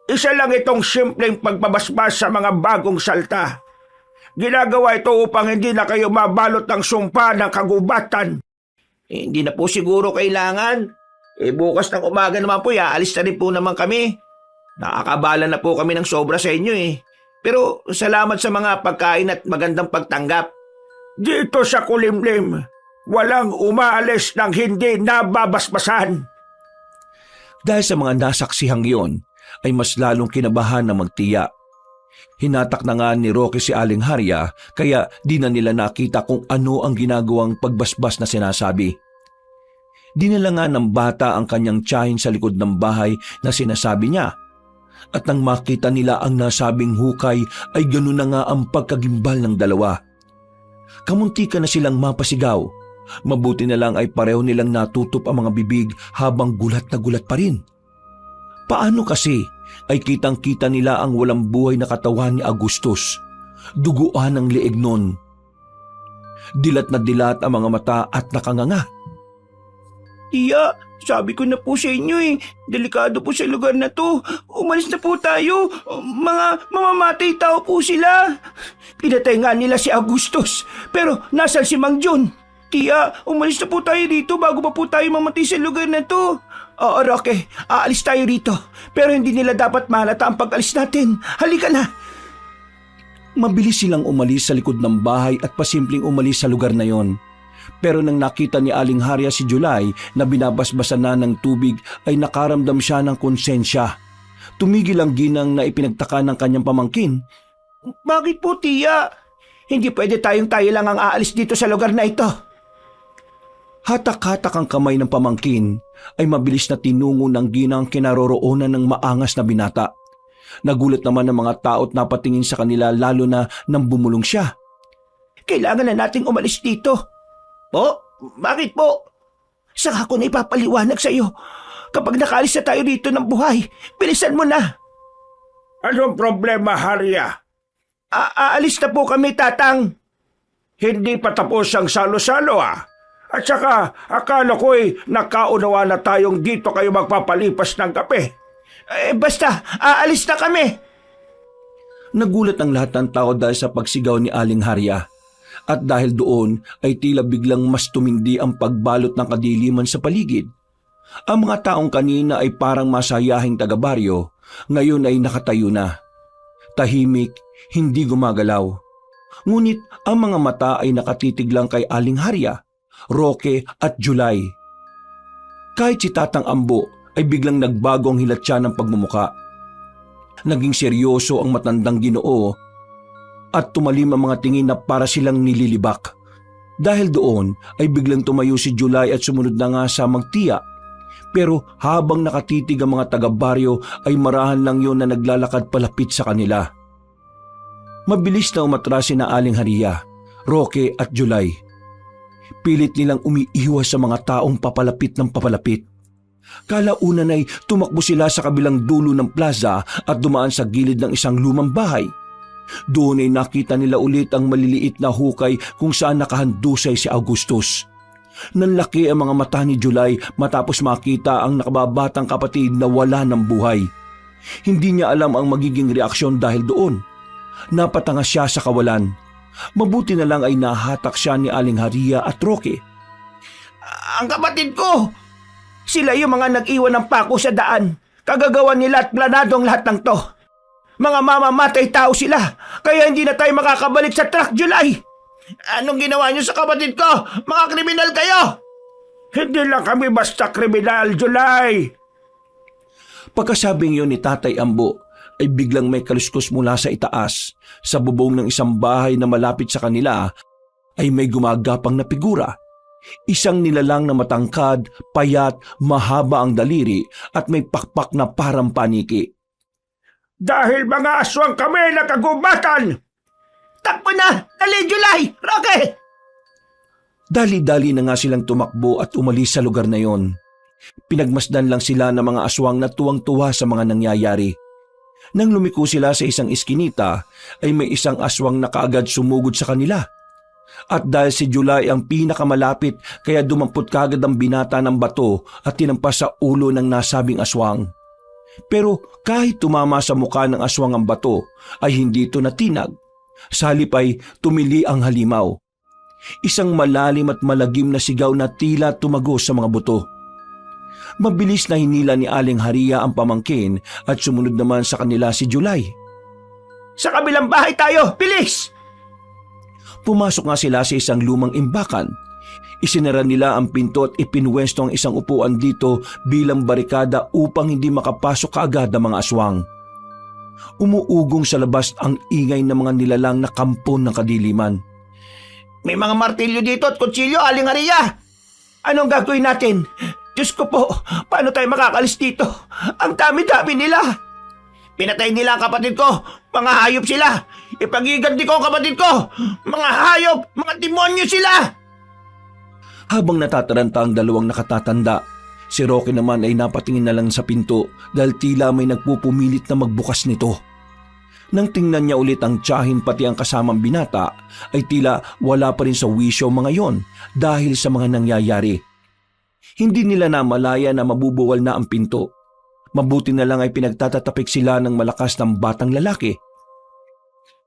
Isa lang itong simpleng pagbabasbas sa mga bagong salta. Ginagawa ito upang hindi na kayo mabalot ng sumpa ng kagubatan. Hindi na po siguro kailangan. Bukas ng umaga naman po, aalis na rin po naman kami. Nakakabala na po kami ng sobra sa inyo Pero salamat sa mga pagkain at magandang pagtanggap. Dito sa Kulimlim, walang umaalis ng hindi nababasbasan. Dahil sa mga nasaksihang iyon, ay mas lalong kinabahan na magtiya. Hinatak na nga ni Roque si Aling Harya kaya di na nila nakita kung ano ang ginagawang pagbasbas na sinasabi. Dinala nga ng bata ang kanyang tiyahin sa likod ng bahay na sinasabi niya. At nang makita nila ang nasabing hukay ay ganoon na nga ang pagkagimbal ng dalawa. Kamuntika na silang mapasigaw. Mabuti na lang ay pareho nilang natutup ang mga bibig habang gulat na gulat pa rin. Paano kasi ay kitang-kita nila ang walang buhay na katawan ni Agustus. Duguan ang leeg nun. Dilat na dilat ang mga mata at nakanganga. Tiya, sabi ko na po sa inyo delikado po sa lugar na to. Umalis na po tayo. Mga mamamatay tao po sila. Pinatay nga nila si Agustus, pero nasan si Mang John? Tia, umalis na po tayo dito bago pa po tayo mamatay sa lugar na to. Oo, Roque, aalis tayo rito. Pero hindi nila dapat mahalata ang pag-alis natin. Halika na. Mabilis silang umalis sa likod ng bahay at pasimpleng umalis sa lugar na yon. Pero nang nakita ni Aling Harya si July na binabasbasan na ng tubig ay nakaramdam siya ng konsensya. Tumigil ang ginang na ipinagtaka ng kanyang pamangkin. Bakit po, Tia? Hindi pwede tayo lang ang aalis dito sa lugar na ito. Hatak-hatak ang kamay ng pamangkin ay mabilis na tinungo ng ginang kinaroroonan ng maangas na binata. Nagulat naman ang mga tao at napatingin sa kanila lalo na nang bumulong siya. Kailangan na nating umalis dito. Po? Bakit po? Saka ako na ipapaliwanag sa iyo. Kapag nakaalis na tayo dito ng buhay, bilisan mo na. Anong problema, Harya? Aalis na po kami, Tatang. Hindi pa tapos ang salo-salo At saka, akala ko'y nakaunawa na tayong dito kayo magpapalipas ng kape. Basta, aalis na kami. Nagulat ang lahat ng tao dahil sa pagsigaw ni Aling Harya. At dahil doon ay tila biglang mas tumindi ang pagbalot ng kadiliman sa paligid. Ang mga taong kanina ay parang masayahing taga-baryo, ngayon ay nakatayo na. Tahimik, hindi gumagalaw. Ngunit ang mga mata ay nakatitig lang kay Aling Harya, Roque at July. Kahit si Tatang Ambo ay biglang nagbago ang hilatsa ng pagmumuka. Naging seryoso ang matandang Ginoo at tumalim ang mga tingin na para silang nililibak. Dahil doon ay biglang tumayo si July at sumunod na nga sa magtiya. Pero habang nakatitig ang mga taga-baryo ay marahan lang yon na naglalakad palapit sa kanila. Mabilis na umatras si na Aling Harya, Roque at July. Pilit nilang umiiwas sa mga taong papalapit ng papalapit. Kalaunan ay tumakbo sila sa kabilang dulo ng plaza at dumaan sa gilid ng isang lumang bahay. Doon ay nakita nila ulit ang maliliit na hukay kung saan nakahandusay si Augustus. Nanlaki ang mga mata ni July matapos makita ang nakababatang kapatid na wala ng buhay. Hindi niya alam ang magiging reaksyon dahil doon. Napatanga siya sa kawalan. Mabuti na lang ay nahatak siya ni Aling Harya at Roque. Ang kapatid ko! Sila yung mga nag-iwan ng pako sa daan. Kagagawan nila at planado ang lahat ng to. Mga mamamatay tao sila, kaya hindi na tayo makakabalik sa truck, July. Anong ginawa niyo sa kapatid ko? Mga kriminal kayo! Hindi lang kami basta kriminal, July. Pagkasabing yun ni Tatay Ambo, ay biglang may kaluskos mula sa itaas. Sa bubong ng isang bahay na malapit sa kanila ay may gumagapang na figura. Isang nilalang na matangkad, payat, mahaba ang daliri at may pakpak na parang paniki. Dahil mga aswang kami nakagubatan! Takbo na! Dali, July! Roque! Dali-dali na nga silang tumakbo at umalis sa lugar na yon. Pinagmasdan lang sila ng mga aswang na tuwang-tuwa sa mga nangyayari. Nang lumiko sila sa isang iskinita, ay may isang aswang na kaagad sumugod sa kanila. At dahil si July ang pinakamalapit, kaya dumampot kaagad ang binata ng bato at tinampas sa ulo ng nasabing aswang. Pero kahit tumama sa mukha ng aswang ang bato, ay hindi ito natinag. Sa halip ay tumili ang halimaw. Isang malalim at malagim na sigaw na tila tumagos sa mga buto. Mabilis na hinila ni Aling Harya ang pamangkin at sumunod naman sa kanila si July. Sa kabilang bahay tayo! Bilis! Pumasok nga sila sa isang lumang imbakan. Isinara nila ang pinto at ipinwesto ang isang upuan dito bilang barikada upang hindi makapasok kaagad ang mga aswang. Umuugong sa labas ang ingay ng mga nilalang na kampon ng kadiliman. May mga martilyo dito at kutsilyo, Aling Harya! Anong gagawin natin? Diyos ko po, paano tayo makakalis dito? Ang dami-dami nila! Pinatay nila ang kapatid ko! Mga hayop sila! Ipagiganti ko ang kapatid ko! Mga hayop! Mga demonyo sila! Habang natataranta ang dalawang nakatatanda, si Roque naman ay napatingin na lang sa pinto dahil tila may nagpupumilit na magbukas nito. Nang tingnan niya ulit ang tiyahin pati ang kasamang binata, ay tila wala pa rin sa wisyo mga yon dahil sa mga nangyayari. Hindi nila namalaya na mabubuwal na ang pinto. Mabuti na lang ay pinagtatatapik sila ng malakas ng batang lalaki.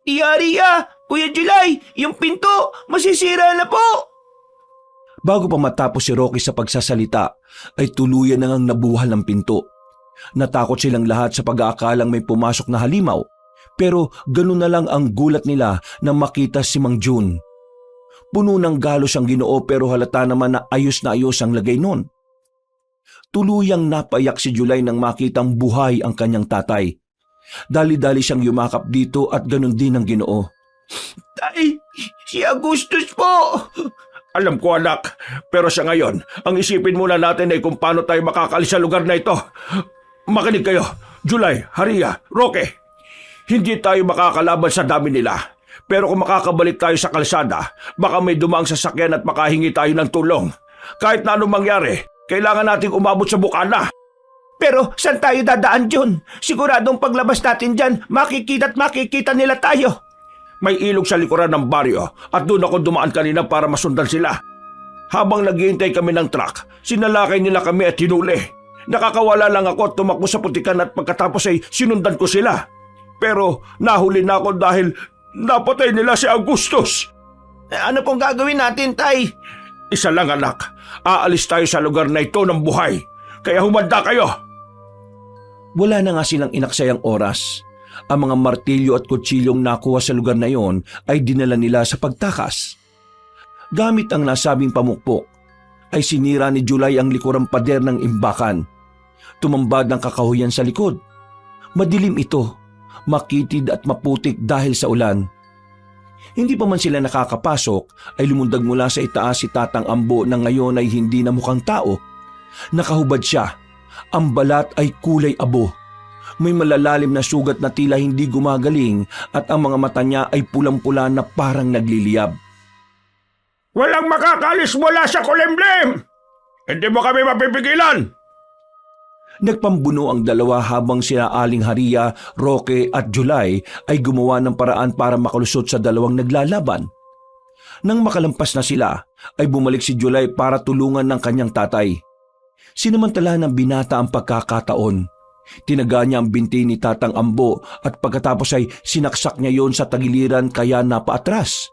Tia Harya! Kuya July! Yung pinto! Masisira na po! Bago pa matapos si Rocky sa pagsasalita, ay tuluyan na ngang nabuhal ng pinto. Natakot silang lahat sa pag-aakalang may pumasok na halimaw, pero ganun na lang ang gulat nila nang makita si Mang Jun. Puno ng galos ang Ginoo pero halata naman na ayos ang lagay nun. Tuluyang napayak si July nang makitang buhay ang kanyang tatay. Dali-dali siyang yumakap dito at ganun din ang Ginoo. Tay, si Augustus po! Alam ko anak, pero sa ngayon, ang isipin muna natin ay kung paano tayo makakalis sa lugar na ito. Makinig kayo, July, Haria, Roque. Hindi tayo makakalaban sa dami nila. Pero kung makakabalik tayo sa kalsada, baka may dumaang sasakyan at makahingi tayo ng tulong. Kahit na anong mangyari, kailangan nating umabot sa bukana. Pero saan tayo dadaan, Jun? Siguradong paglabas natin dyan, makikita nila tayo. May ilog sa likuran ng baryo at doon ako dumaan kanina para masundan sila. Habang naghihintay kami ng truck, sinalakay nila kami at hinuli. Nakakawala lang ako at tumakbo sa putikan at pagkatapos ay sinundan ko sila. Pero nahuli na ako dahil napatay nila si Augustus. Ano pong gagawin natin, Tay? Isa lang anak, aalis tayo sa lugar na ito ng buhay. Kaya humanda kayo. Wala na nga silang inaksayang oras. Ang mga martilyo at kutsilyong nakuha sa lugar na iyon ay dinala nila sa pagtakas. Gamit ang nasabing pamukpok, ay sinira ni July ang likurang pader ng imbakan. Tumambad ang kakahuyan sa likod. Madilim ito, makitid at maputik dahil sa ulan. Hindi pa man sila nakakapasok ay lumundag mula sa itaas si Tatang Ambo na ngayon ay hindi na mukhang tao. Nakahubad siya. Ang balat ay kulay abo. May malalalim na sugat na tila hindi gumagaling at ang mga mata niya ay pulang-pula na parang nagliliyab. Walang makakalis mula sa kulimlim! Hindi mo kami mapipigilan! Nagpambuno ang dalawa habang sina Aling Haria, Roque at July ay gumawa ng paraan para makalusot sa dalawang naglalaban. Nang makalampas na sila, ay bumalik si July para tulungan ng kanyang tatay. Sinamantala ng binata ang pagkakataon. Tinaga niya ang binti ni Tatang Ambo at pagkatapos ay sinaksak niya yon sa tagiliran kaya napaatras.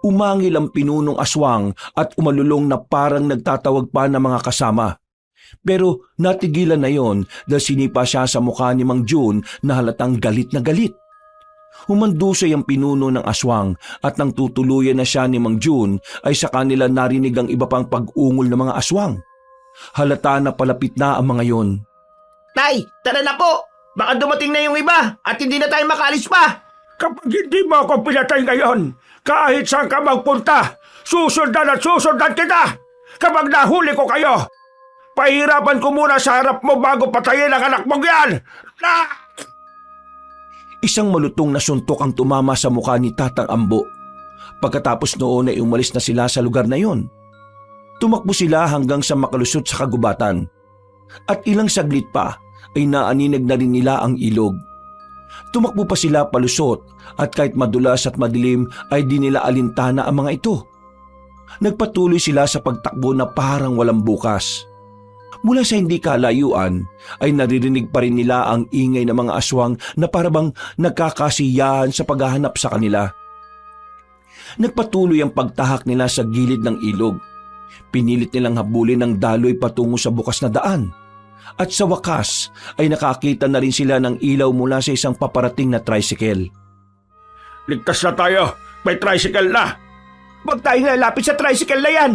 Umangil ang pinunong aswang at umalulong na parang nagtatawag pa ng mga kasama. Pero natigilan na yon dahil sinipa siya sa mukha ni Mang Jun na halatang galit na galit. Humandusay ang pinuno ng aswang at nang tutuluyan na siya ni Mang Jun ay sa kanila narinig ang iba pang pag-ungol ng mga aswang. Halata na palapit na ang mga yon. Tay, tara na po! Baka dumating na yung iba at hindi na tayo makaalis pa! Kapag hindi mo ako pinatay ngayon, kahit saan ka magpunta, susundan kita! Kapag nahuli ko kayo, pahirapan ko muna sa harap mo bago patayin ang anak mong yan! Isang malutong na suntok ang tumama sa mukha ni Tatang Ambo. Pagkatapos noon ay umalis na sila sa lugar na yon. Tumakbo sila hanggang sa makalusot sa kagubatan. At ilang saglit pa ay naaninag na rin nila ang ilog. Tumakbo pa sila palusot at kahit madulas at madilim ay di nila alintana ang mga ito. Nagpatuloy sila sa pagtakbo na parang walang bukas. Mula sa hindi kalayuan ay naririnig pa rin nila ang ingay ng mga aswang na parabang nagkakasiyahan sa paghahanap sa kanila. Nagpatuloy ang pagtahak nila sa gilid ng ilog. Pinilit nilang habulin ng daloy patungo sa bukas na daan. At sa wakas ay nakakita na rin sila ng ilaw mula sa isang paparating na tricycle. Ligtas na tayo! May tricycle na! Huwag tayong lalapit sa tricycle na yan!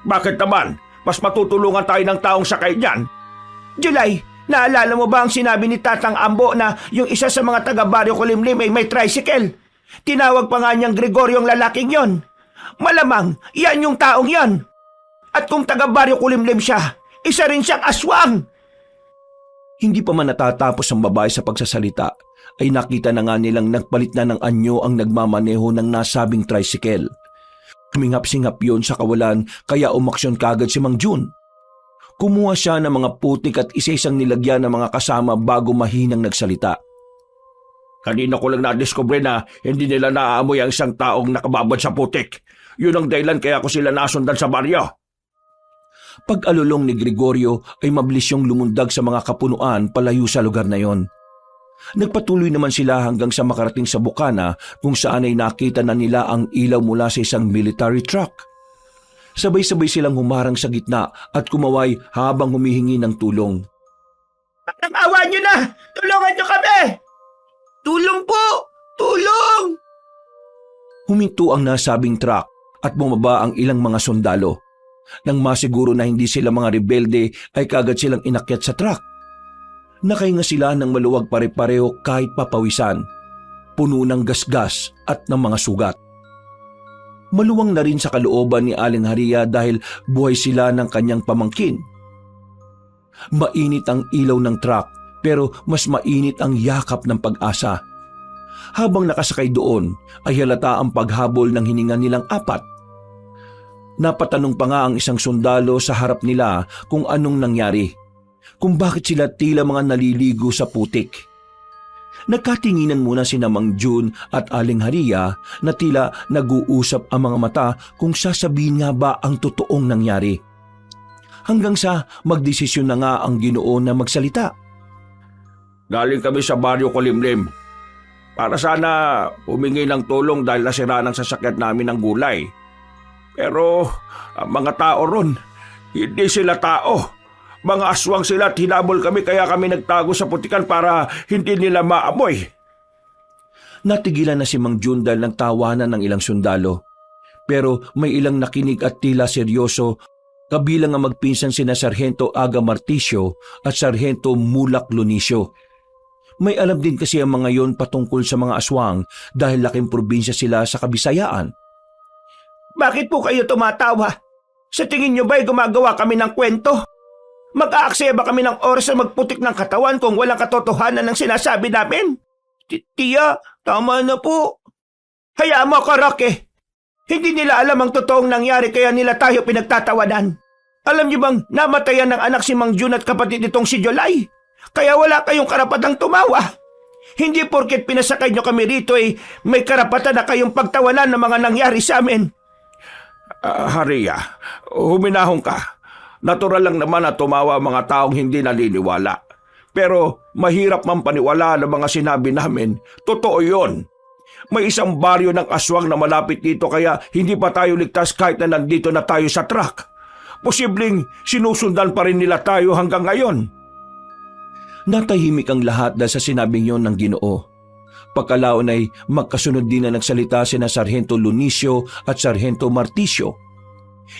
Bakit naman? Mas matutulungan tayo ng taong sakay niyan. July, naalala mo ba ang sinabi ni Tatang Ambo na yung isa sa mga taga-baryo Kulimlim ay may tricycle? Tinawag pa nga niyang Gregorio ang lalaking yon. Malamang, yan yung taong yon. At kung taga-baryo Kulimlim siya, isa rin siyang aswang. Hindi pa man natatapos ang babae sa pagsasalita, ay nakita na nga nilang nagpalit na ng anyo ang nagmamaneho ng nasabing tricycle. Kumingap-singap yon sa kawalan kaya umaksyon kagad si Mang Jun. Kumuha siya ng mga putik at isa-isang nilagyan ng mga kasama bago mahinang nagsalita. Kanina ko lang na-discover na hindi nila naaamoy ang isang taong nakababad sa putik. Yun ang dahilan kaya ko sila nasundan sa baryo. Pag-alulong ni Gregorio ay mabilis yung lumundag sa mga kapunuan palayo sa lugar na yon. Nagpatuloy naman sila hanggang sa makarating sa bukana kung saan ay nakita na nila ang ilaw mula sa isang military truck. Sabay-sabay silang humarang sa gitna at kumaway habang humihingi ng tulong. Ang awa niyo na! Tulungan niyo kami! Tulong po! Tulong! Huminto ang nasabing truck at bumaba ang ilang mga sundalo. Nang masiguro na hindi sila mga rebelde ay kagad silang inakyat sa truck. Nakahinga sila ng maluwag pare-pareho kahit papawisan, puno ng gasgas at ng mga sugat. Maluwang na rin sa kalooban ni Aling Haria dahil buhay sila ng kanyang pamangkin. Mainit ang ilaw ng truck pero mas mainit ang yakap ng pag-asa. Habang nakasakay doon ay halata ang paghabol ng hininga nilang apat. Napatanong pa nga ang isang sundalo sa harap nila kung anong nangyari, kung bakit sila tila mga naliligo sa putik. Nagkatinginan muna sina Mang Jun at Aling Haria na tila nag-uusap ang mga mata kung sasabihin nga ba ang totoong nangyari. Hanggang sa magdesisyon na nga ang Ginoo na magsalita. Galing kami sa Baryo Kulimlim para sana humingi ng tulong dahil nasira ng sasakyan namin ng gulay. Pero ang mga tao ron, hindi sila tao. Mga aswang sila at hinabol kami kaya kami nagtago sa putikan para hindi nila maamoy. Natigilan na si Mang Jun dahil nagtawanan ng ilang sundalo. Pero may ilang nakinig at tila seryoso, kabilang ang magpinsan sina Sargento Aga Marticio at Sargento Mulak Lunisio. May alam din kasi ang mga yon patungkol sa mga aswang dahil laking probinsya sila sa Kabisayaan. Bakit po kayo tumatawa? Sa tingin niyo ba'y gumagawa kami ng kwento? Mag-aaksaya ba kami ng oras na magputik ng katawan kung walang katotohanan ng sinasabi namin? Tiya, tama na po. Hayaan mo ako, Roque. Hindi nila alam ang totoong nangyari kaya nila tayo pinagtatawanan. Alam niyo bang namatayan ng anak si Mang Jun at kapatid nitong si Jolay? Kaya wala kayong karapatang tumawa. Hindi porket pinasakay niyo kami rito may karapatan na kayong pagtawanan ng mga nangyari sa amin. Haria, huminahon ka. Natural lang naman na tumawa ang mga taong hindi naniniwala. Pero mahirap man paniwala ng mga sinabi namin. Totoo yon. May isang baryo ng aswang na malapit dito kaya hindi pa tayo ligtas kahit na nandito na tayo sa truck. Posibleng sinusundan pa rin nila tayo hanggang ngayon. Natahimik ang lahat dahil sa sinabing yon ng Ginoo. Pagkalaon ay magkasunod din na nagsalita sina Sargento Lunisio at Sargento Marticio.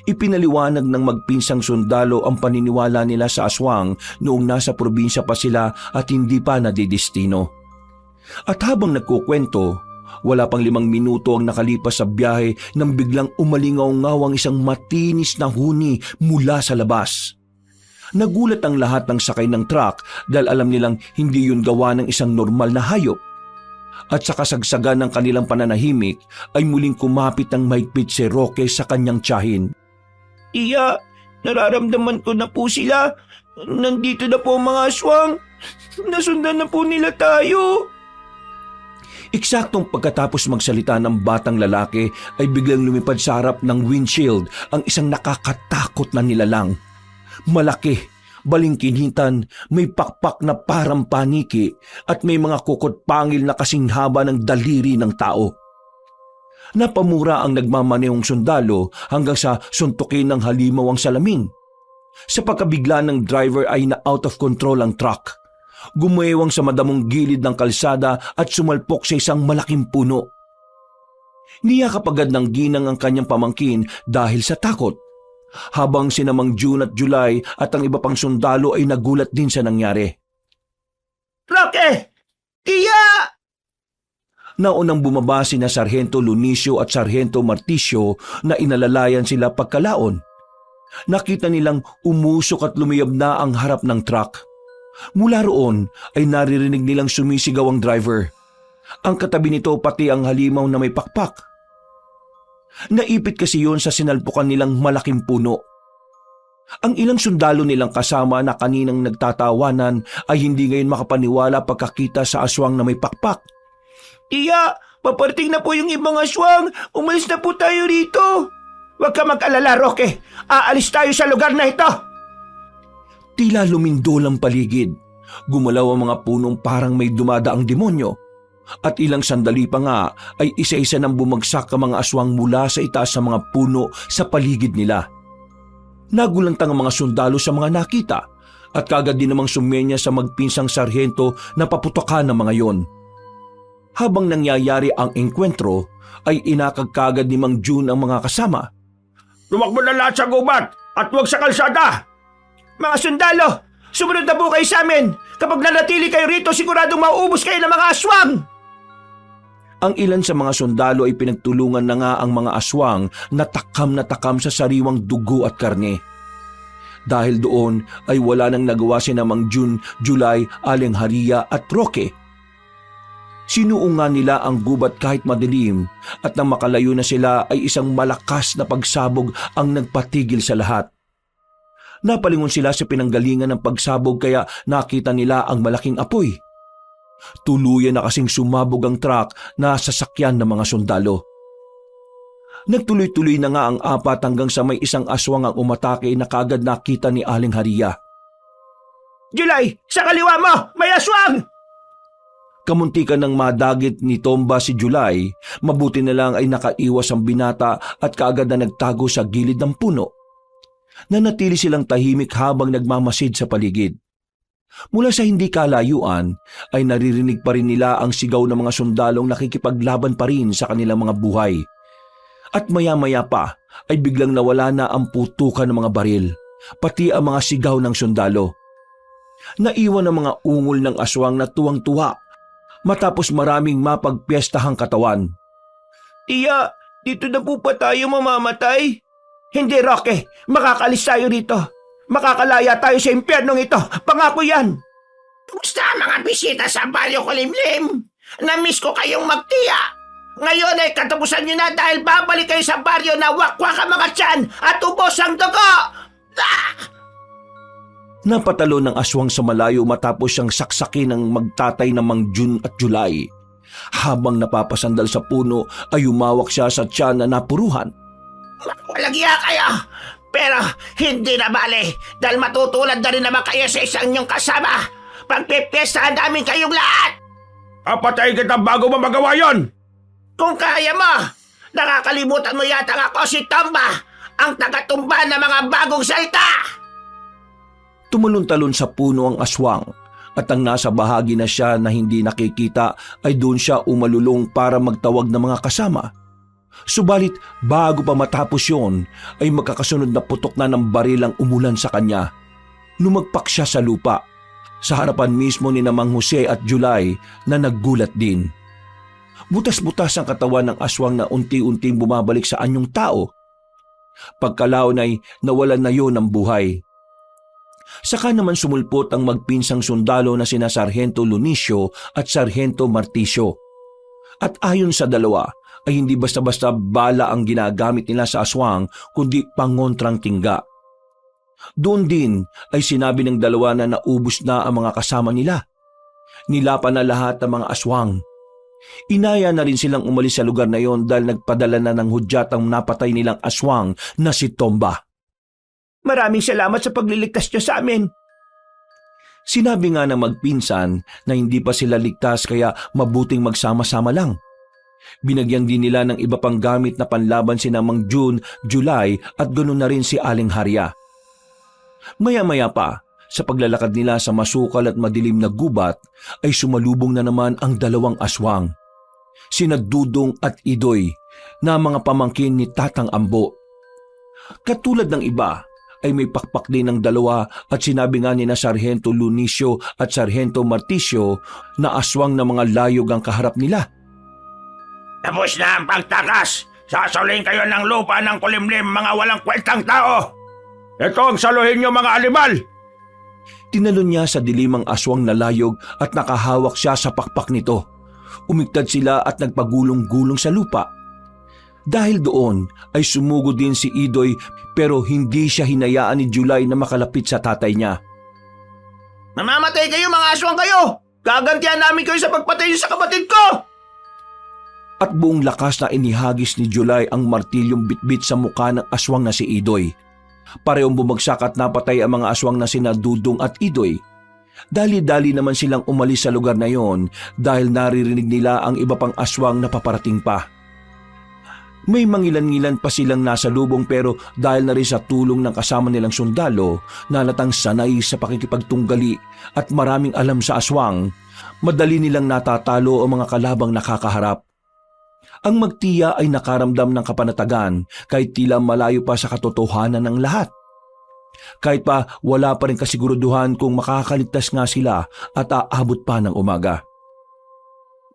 Ipinaliwanag ng magpinsang sundalo ang paniniwala nila sa aswang noong nasa probinsya pa sila at hindi pa nadidestino. At habang nagkukwento, wala pang 5 minuto ang nakalipas sa biyahe nang biglang umalingaw-ngaw ang isang matinis na huni mula sa labas. Nagulat ang lahat ng sakay ng truck dahil alam nilang hindi yun gawa ng isang normal na hayop. At sa kasagsagan ng kanilang pananahimik ay muling kumapit ng mahigpit si Roque sa kanyang tiyahin. Tiya, nararamdaman ko na po sila. Nandito na po ang mga aswang. Nasundan na po nila tayo. Eksaktong pagkatapos magsalita ng batang lalaki ay biglang lumipad sa harap ng windshield ang isang nakakatakot na nilalang. Malaki, balingkinitan, may pakpak na parang paniki at may mga kukot pangil na kasing haba ng daliri ng tao. Napamura ang nagmamanehong sundalo hanggang sa suntukin ng halimaw ang salamin. Sa pagkabigla ng driver ay na-out of control ang truck. Gumewang sa madamong gilid ng kalsada at sumalpok sa isang malaking puno. Niyakap agad ng ginang ang kanyang pamangkin dahil sa takot. Habang sina Mang Jun at July at ang iba pang sundalo ay nagulat din sa nangyari. Roque! Tiya! Naunang bumaba sina Sargento Lunisio at Sargento Marticio na inalalayan sila pagkalaon. Nakita nilang umusok at lumiyab na ang harap ng truck. Mula roon ay naririnig nilang sumisigaw ang driver. Ang katabi nito pati ang halimaw na may pakpak. Naipit kasi yon sa sinalpukan nilang malaking puno. Ang ilang sundalo nilang kasama na kaninang nagtatawanan ay hindi ngayon makapaniwala pagkakita sa aswang na may pakpak. Tiya, paparating na po yung ibang aswang. Umalis na po tayo rito. Huwag ka mag-alala, Roque. Aalis tayo sa lugar na ito. Tila lumindol ang paligid. Gumalaw ang mga punong parang may dumadaang demonyo. At ilang sandali pa nga ay isa-isa nang bumagsak ang mga aswang mula sa itaas ng mga puno sa paligid nila. Nagulantang ang mga sundalo sa mga nakita at kagad din namang sumenya sa magpinsang sarhento na paputokan ng mga yon. Habang nangyayari ang engkwentro ay inakagkagad ni Mang Jun ang mga kasama. Tumakbo na lahat sa gubat at huwag sa kalsada! Mga sundalo, sumunod na po kayo sa amin. Kapag nanatili kayo rito, siguradong mauubos kayo ng mga aswang. Ang ilan sa mga sundalo ay pinagtulungan na nga ang mga aswang na takam sa sariwang dugo at karne. Dahil doon ay wala nang nagawa si Mang Jun, July, Aling Haria at Roque. Sinuungan nila ang gubat kahit madilim at nang makalayo na sila ay isang malakas na pagsabog ang nagpatigil sa lahat. Napalingon sila sa pinanggalingan ng pagsabog kaya nakita nila ang malaking apoy. Tuluyan na kasing sumabog ang truck na sasakyan ng mga sundalo. Nagtuloy-tuloy na nga ang apat hanggang sa may isang aswang ang umatake na kagad nakita ni Aling Haria. July, sa kaliwa mo, may aswang! Kamuntikan ng madagit ni Tomba si July, mabuti na lang ay nakaiwas ang binata at kaagad na nagtago sa gilid ng puno. Nanatili silang tahimik habang nagmamasid sa paligid. Mula sa hindi kalayuan ay naririnig pa rin nila ang sigaw ng mga sundalong nakikipaglaban pa rin sa kanilang mga buhay. At maya-maya pa ay biglang nawala na ang putukan ng mga baril, pati ang mga sigaw ng sundalo. Naiwan ang mga ungol ng aswang na tuwang-tuwa matapos maraming mapagpiestahang katawan. Tiya, dito na po pa tayo mamamatay? Hindi, Roque. Makakalis tayo rito. Makakalaya tayo sa impyernong ito. Pangako yan. Kumusta mga bisita sa Baryo Kulimlim? Namiss ko kayong magtiya. Ngayon ay katapusan nyo na dahil babalik kayo sa baryo na wakwak ang mga tiyan at ubos ang dugo. Ah! Napatalo ng aswang sa malayo matapos siyang saksakin ng magtatay ng Mang Jun at July. Habang napapasandal sa puno ay umawak siya sa tiyan na napuruhan. Walagya kayo. Pero hindi na bale dahil matutulad na rin naman kayo sa isang inyong kasama. Pagpipiestahan namin kayong lahat. Papatayin kita bago mo magawa yon! Kung kaya mo, nakakalimutan mo yata ako si Tomba, ang tagatumba ng mga bagong salita. Tumalon-talon sa puno ang aswang at ang nasa bahagi na siya na hindi nakikita ay doon siya umalulong para magtawag ng mga kasama. Subalit bago pa matapos yon ay magkakasunod na putok na ng baril ang umulan sa kanya. Lumagpak siya sa lupa sa harapan mismo ni Mang Jose at July na naggulat din. Butas-butas ang katawan ng aswang na unti-unting bumabalik sa anyong tao. Pagkalaon ay nawalan na yon ng buhay. Saka naman sumulpot ang magpinsang sundalo na sina Sargento Lunicio at Sargento Marticio. At ayon sa dalawa ay hindi basta-basta bala ang ginagamit nila sa aswang kundi pangontrang tingga. Doon din ay sinabi ng dalawa na naubos na ang mga kasama nila. Nilapan na lahat ng mga aswang. Inaya na rin silang umalis sa lugar na yon dahil nagpadala na ng hudyat ang napatay nilang aswang na si Tomba. Maraming salamat sa pagliligtas niyo sa amin. Sinabi nga ng magpinsan na hindi pa sila ligtas kaya mabuting magsama-sama lang. Binagyan din nila ng iba pang gamit na panlaban sina Mang Jun, July at ganoon na rin si Aling Haria. Maya-maya pa, sa paglalakad nila sa masukal at madilim na gubat ay sumalubong na naman ang dalawang aswang. Sina Dudong at Idoy na mga pamangkin ni Tatang Ambo. Katulad ng iba ay may pakpak din ng dalawa at sinabi nga ni na Sargento Lunicio at Sargento Marticio na aswang na mga layog ang kaharap nila. Tapos na ang pagtakas. Sasaluhin kayo ng lupa ng Kulimlim, mga walang kwentang tao. Ito ang saluhin nyo mga alimal! Tinalon niya sa dilim ang aswang na layog at nakahawak siya sa pakpak nito. Umigtad sila at nagpagulong-gulong sa lupa. Dahil doon ay sumugod din si Idoy pero hindi siya hinayaan ni July na makalapit sa tatay niya. Mamamatay kayo mga aswang kayo! Gagantihan namin kayo sa pagpatay sa kapatid ko! At buong lakas na inihagis ni July ang martilyong bitbit sa mukha ng aswang na si Idoy. Parehong bumagsak at napatay ang mga aswang na sina Dudong at Idoy. Dali-dali naman silang umalis sa lugar na yon dahil naririnig nila ang iba pang aswang na paparating pa. May mangilan-ngilan pa silang nasa lubong pero dahil na rin sa tulong ng kasama nilang sundalo na halatang sanay sa pakikipagtunggali at maraming alam sa aswang, madali nilang natatalo ang mga kalabang nakakaharap. Ang magtiya ay nakaramdam ng kapanatagan kahit tila malayo pa sa katotohanan ng lahat. Kahit pa wala pa rin kasiguruduhan kung makakaligtas nga sila at aabot pa ng umaga.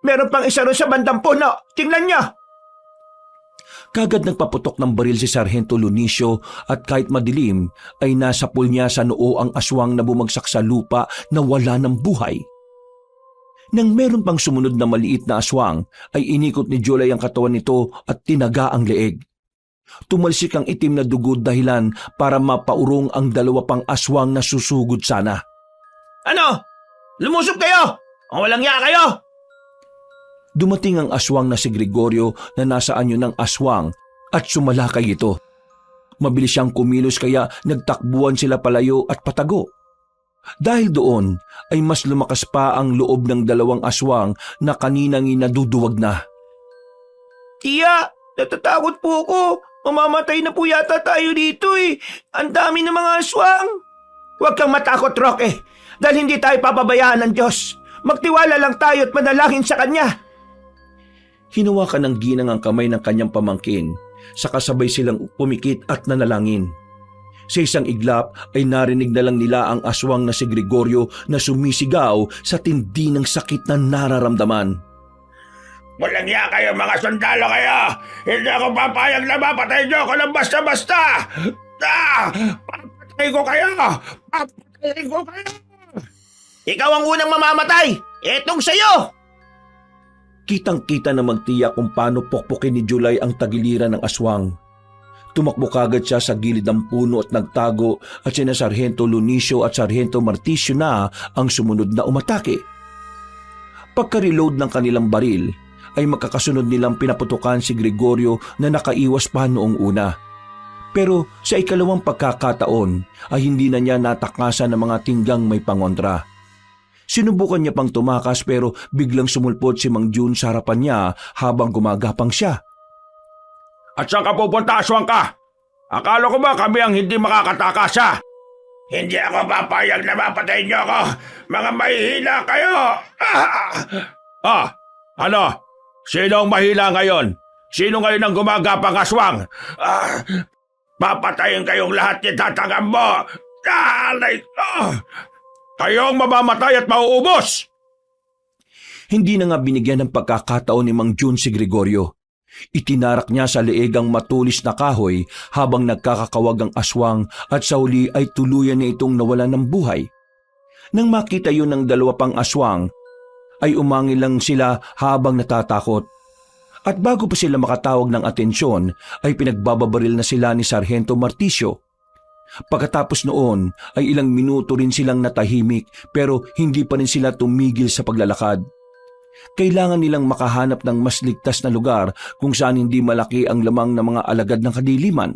Meron pang isa ron sa bandang puno. Tingnan niyo! Kagad nagpaputok ng baril si Sargento Lunicio at kahit madilim ay nasapul niya sa noo ang aswang na bumagsak sa lupa na wala ng buhay. Nang meron pang sumunod na maliit na aswang ay inikot ni July ang katawan nito at tinaga ang leeg. Tumalsik ang itim na dugo dahilan para mapaurong ang dalawa pang aswang na susugod sana. Ano? Lumusob kayo! O walang iya kayo! Dumating ang aswang na si Gregorio na nasa anyo ng aswang at sumalakay ito. Mabilis siyang kumilos kaya nagtakbuhan sila palayo at patago. Dahil doon ay mas lumakas pa ang loob ng dalawang aswang na kaninang inaduduwag na. Tiya, natatakot po ako. Mamamatay na po yata tayo dito eh. Ang dami ng mga aswang. Huwag kang matakot, Roque. Dahil hindi tayo papabayaan ng Diyos. Magtiwala lang tayo at manalangin sa Kanya. Hinawakan ng ginang ang kamay ng kanyang pamangkin, saka sabay silang pumikit at nanalangin. Sa isang iglap ay narinig na lang nila ang aswang na si Gregorio na sumisigaw sa tindi ng sakit na nararamdaman. Walang iya kayo mga sundalo kayo! Hindi ako papayag na mapatay niyo ako ng basta-basta! Papatay ko kayo! Papatay ko kayo! Ikaw ang unang mamamatay! Etong sayo! Kitang-kita na magtiyak kung paano pokpokin ni July ang tagiliran ng aswang. Tumakbo kagad siya sa gilid ng puno at nagtago at sina Sargento Lunicio at Sargento Marticio na ang sumunod na umatake. Pagka-reload ng kanilang baril, ay magkakasunod nilang pinaputukan si Gregorio na nakaiwas pa noong una. Pero sa ikalawang pagkakataon ay hindi na niya natakasan ng mga tinggang may pangontra. Sinubukan niya pang tumakas pero biglang sumulpot si Mang Jun sa harapan niya habang gumagapang siya. At saan ka pupunta, aswang ka? Akala ko ba kami ang hindi makakatakas ha? Hindi ako papayag na mapatay niyo ako! Mga mahihina kayo! Ano? Sino ang mahila ngayon? Sino ngayon ang gumagapang aswang? Papatayin kayong lahat ni tatangam mo! Alay ko! Kayong mamamatay at mauubos! Hindi na nga binigyan ng pagkakataon ni Mang Jun si Gregorio. Itinarak niya sa leeg ang matulis na kahoy habang nagkakakawag ang aswang at sa huli ay tuluyan niya itong nawalan ng buhay. Nang makita yun ng dalawa pang aswang, ay umangil lang sila habang natatakot. At bago pa sila makatawag ng atensyon, ay pinagbababaril na sila ni Sargento Marticio. Pagkatapos noon ay ilang minuto rin silang natahimik pero hindi pa rin sila tumigil sa paglalakad. Kailangan nilang makahanap ng mas ligtas na lugar kung saan hindi malaki ang lamang ng mga alagad ng kadiliman.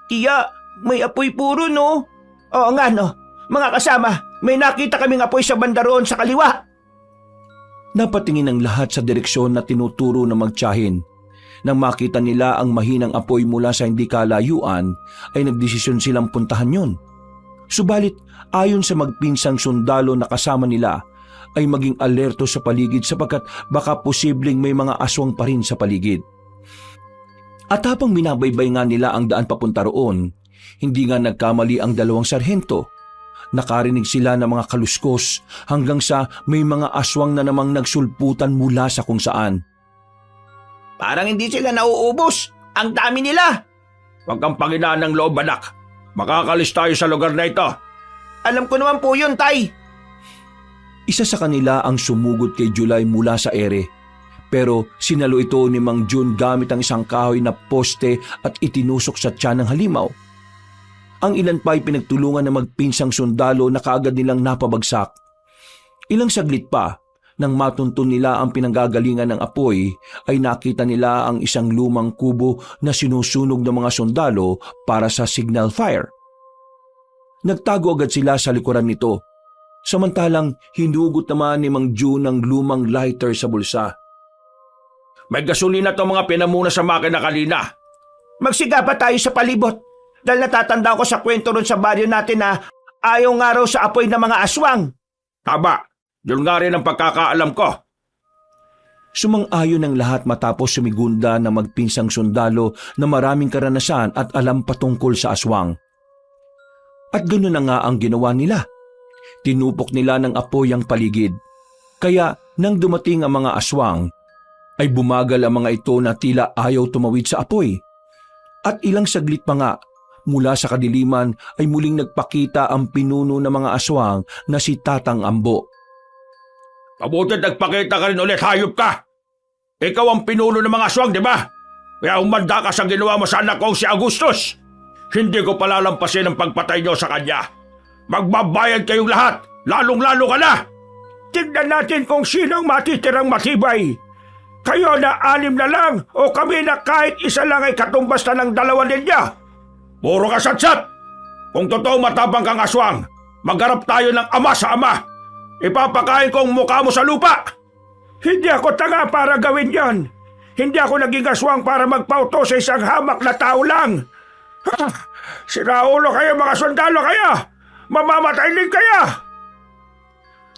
Tiya, may apoy puro no? Oo nga no. Mga kasama, may nakita kaming apoy sa banda roon sa kaliwa. Napatingin ang lahat sa direksyon na tinuturo na magtiyahin. Nang makita nila ang mahinang apoy mula sa hindi kalayuan, ay nagdesisyon silang puntahan yon. Subalit, ayon sa magpinsang sundalo na kasama nila, ay maging alerto sa paligid sapagkat baka posibleng may mga aswang pa rin sa paligid. At habang binabaybay nga nila ang daan papunta roon, hindi nga nagkamali ang dalawang sarhento. Nakarinig sila ng mga kaluskos hanggang sa may mga aswang na namang nagsulputan mula sa kung saan. Parang hindi sila nauubos. Ang dami nila. Huwag kang panginaan ng loob, anak. Makakalis tayo sa lugar na ito. Alam ko naman po yun, Tay. Isa sa kanila ang sumugod kay July mula sa ere. Pero sinalo ito ni Mang Jun gamit ang isang kahoy na poste at itinusok sa tiyan ng halimaw. Ang ilan pa ay pinagtulungan na magpinsang sundalo na kaagad nilang napabagsak. Ilang saglit pa, nang matuntun nila ang pinanggagalingan ng apoy, ay nakita nila ang isang lumang kubo na sinusunog ng mga sundalo para sa signal fire. Nagtago agad sila sa likuran nito. Samantalang hinugot naman ni Mang June ang lumang lighter sa bulsa. May gasolina to mga pinamuna sa makina kanina. Magsiga pa tayo sa palibot. Dahil natatanda ko sa kwento ron sa baryo natin na ayaw nga raw sa apoy ng mga aswang. Tama, yun nga rin ang pagkakaalam ko. Sumang-ayon ang lahat matapos sumigunda ng magpinsang sundalo na maraming karanasan at alam patungkol sa aswang. At ganoon na nga ang ginawa nila. Tinupok nila ng apoy ang paligid. Kaya nang dumating ang mga aswang, ay bumagal ang mga ito na tila ayaw tumawid sa apoy. At ilang saglit pa nga, mula sa kadiliman ay muling nagpakita ang pinuno ng mga aswang na si Tatang Ambo. Mabuti nagpakita ka rin ulit, hayop ka! Ikaw ang pinuno ng mga aswang, di ba? Kaya umanda ka sa ginawa mo sa anak kong si Augustus. Hindi ko palalampasin ang pagpatay niyo sa kanya. Magbabayad kayong lahat, lalong-lalo ka na! Tignan natin kung sinong matitirang matibay. Kayo na 6 na lang o kami na kahit isa lang ay katumbas na ng 2 ninyo. Puro ka satsat! Kung totoo matapang kang aswang, magharap tayo ng ama sa ama. Ipapakain ko ang mukha mo sa lupa. Hindi ako tanga para gawin yon. Hindi ako naging aswang para magpauto sa isang hamak na tao lang. Ha! Siraulo kayo mga sundalo kayo! Mamamatay din kayo!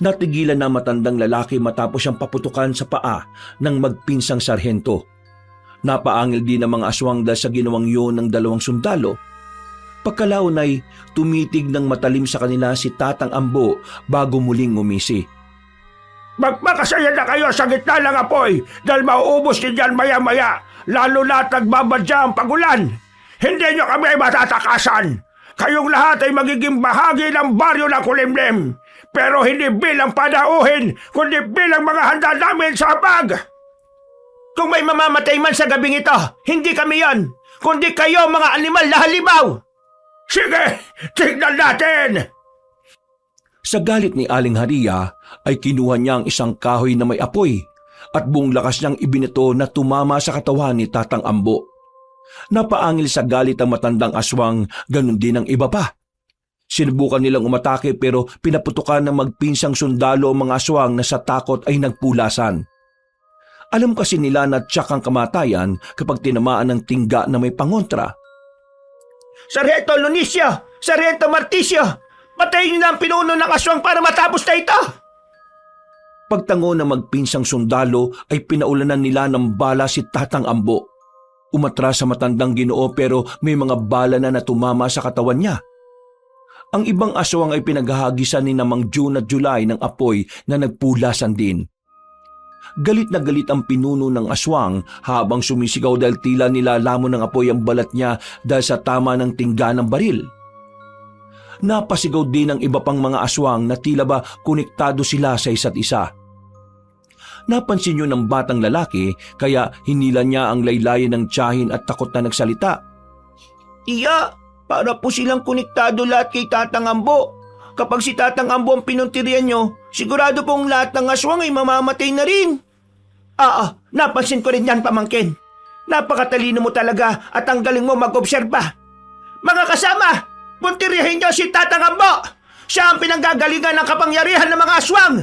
Natigilan na matandang lalaki matapos siyang paputukan sa paa ng magpinsang sarhento. Napaangil din ang mga aswang dahil sa ginawang yun ng 2 sundalo. Pagkalaon ay tumitig ng matalim sa kanila si Tatang Ambo bago muling umisi. Magpakasaya na kayo sa gitna ng apoy dahil mauubos din yan maya-maya, lalo na at nagbabadya ang pagulan. Hindi nyo kami ay matatakasan. Kayong lahat ay magiging bahagi ng baryo ng Kulimlim. Pero hindi bilang padauhin, kundi bilang mga handa namin sa habag. Kung may mamamatay man sa gabing ito, hindi kami yon, kundi kayo mga animal na halimaw. Sige, tignan natin! Sa galit ni Aling Haria ay kinuha niya ang isang kahoy na may apoy at buong lakas niyang ibinato na tumama sa katawan ni Tatang Ambo. Napaangil sa galit ang matandang aswang, ganun din ang iba pa. Sinubukan nilang umatake pero pinaputukan ng magpinsang sundalo ang mga aswang na sa takot ay nagpulasan. Alam kasi nila na tiyak ang kamatayan kapag tinamaan ng tingga na may pangontra. Sargento Lunicio! Sargento Marticio! Patayin niyo na ang pinuno ng aswang para matapos na ito! Pagtango ng magpinsang sundalo ay pinaulanan nila ng bala si Tatang Ambo. Umatras sa matandang Ginoo pero may mga bala na tumama sa katawan niya. Ang ibang aswang ay pinaghahagisan ni Mang June at July ng apoy na nagpulasan din. Galit na galit ang pinuno ng aswang habang sumisigaw dahil tila nilalamon ng apoy ang balat niya dahil sa tama ng tingga ng baril. Napasigaw din ang iba pang mga aswang na tila ba konektado sila sa isa't isa. Napansin yun ng batang lalaki kaya hinila niya ang laylayan ng tiyahin at takot na nagsalita. Iya, para po silang konektado lahat kay Tatang Ambo. Kapag si Tatang Ambo ang pinuntirian nyo, sigurado pong lahat ng aswang ay mamamatay na rin. Napansin ko rin yan, pamangkin. Napakatalino mo talaga at ang galing mo mag-obserba. Mga kasama, puntirihin nyo si Tatang Ambo. Siya ang pinanggagalingan ng kapangyarihan ng mga aswang.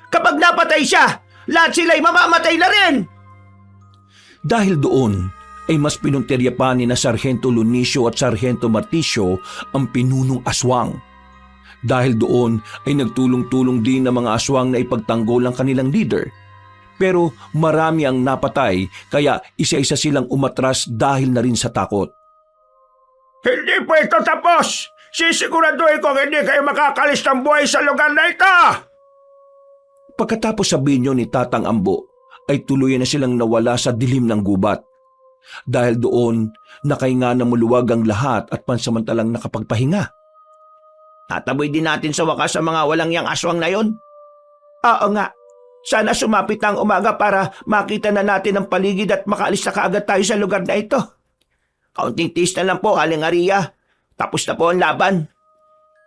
Kapag napatay siya, lahat sila'y mamamatay na rin. Dahil doon ay mas pinuntirya pa ni na Sargento Lunicio at Sargento Marticio ang pinunong aswang. Dahil doon ay nagtulong-tulong din ng mga aswang na ipagtanggol ang kanilang leader. Pero marami ang napatay kaya isa-isa silang umatras dahil na rin sa takot. Hindi po ito tapos! Sisiguraduhin kong hindi kayo makakalis ng buhay sa lugar na ito! Pagkatapos sabihin ni Tatang Ambo, ay tuluyan na silang nawala sa dilim ng gubat. Dahil doon, nakahinga na muluwag ang lahat at pansamantalang nakapagpahinga. Tataboy din natin sa wakas sa mga walang yang aswang na yon. Oo nga, sana sumapit ang umaga para makita na natin ang paligid at makaalis na kaagad tayo sa lugar na ito. Kaunting tiis na lang po, Aling Haria. Tapos na po ang laban.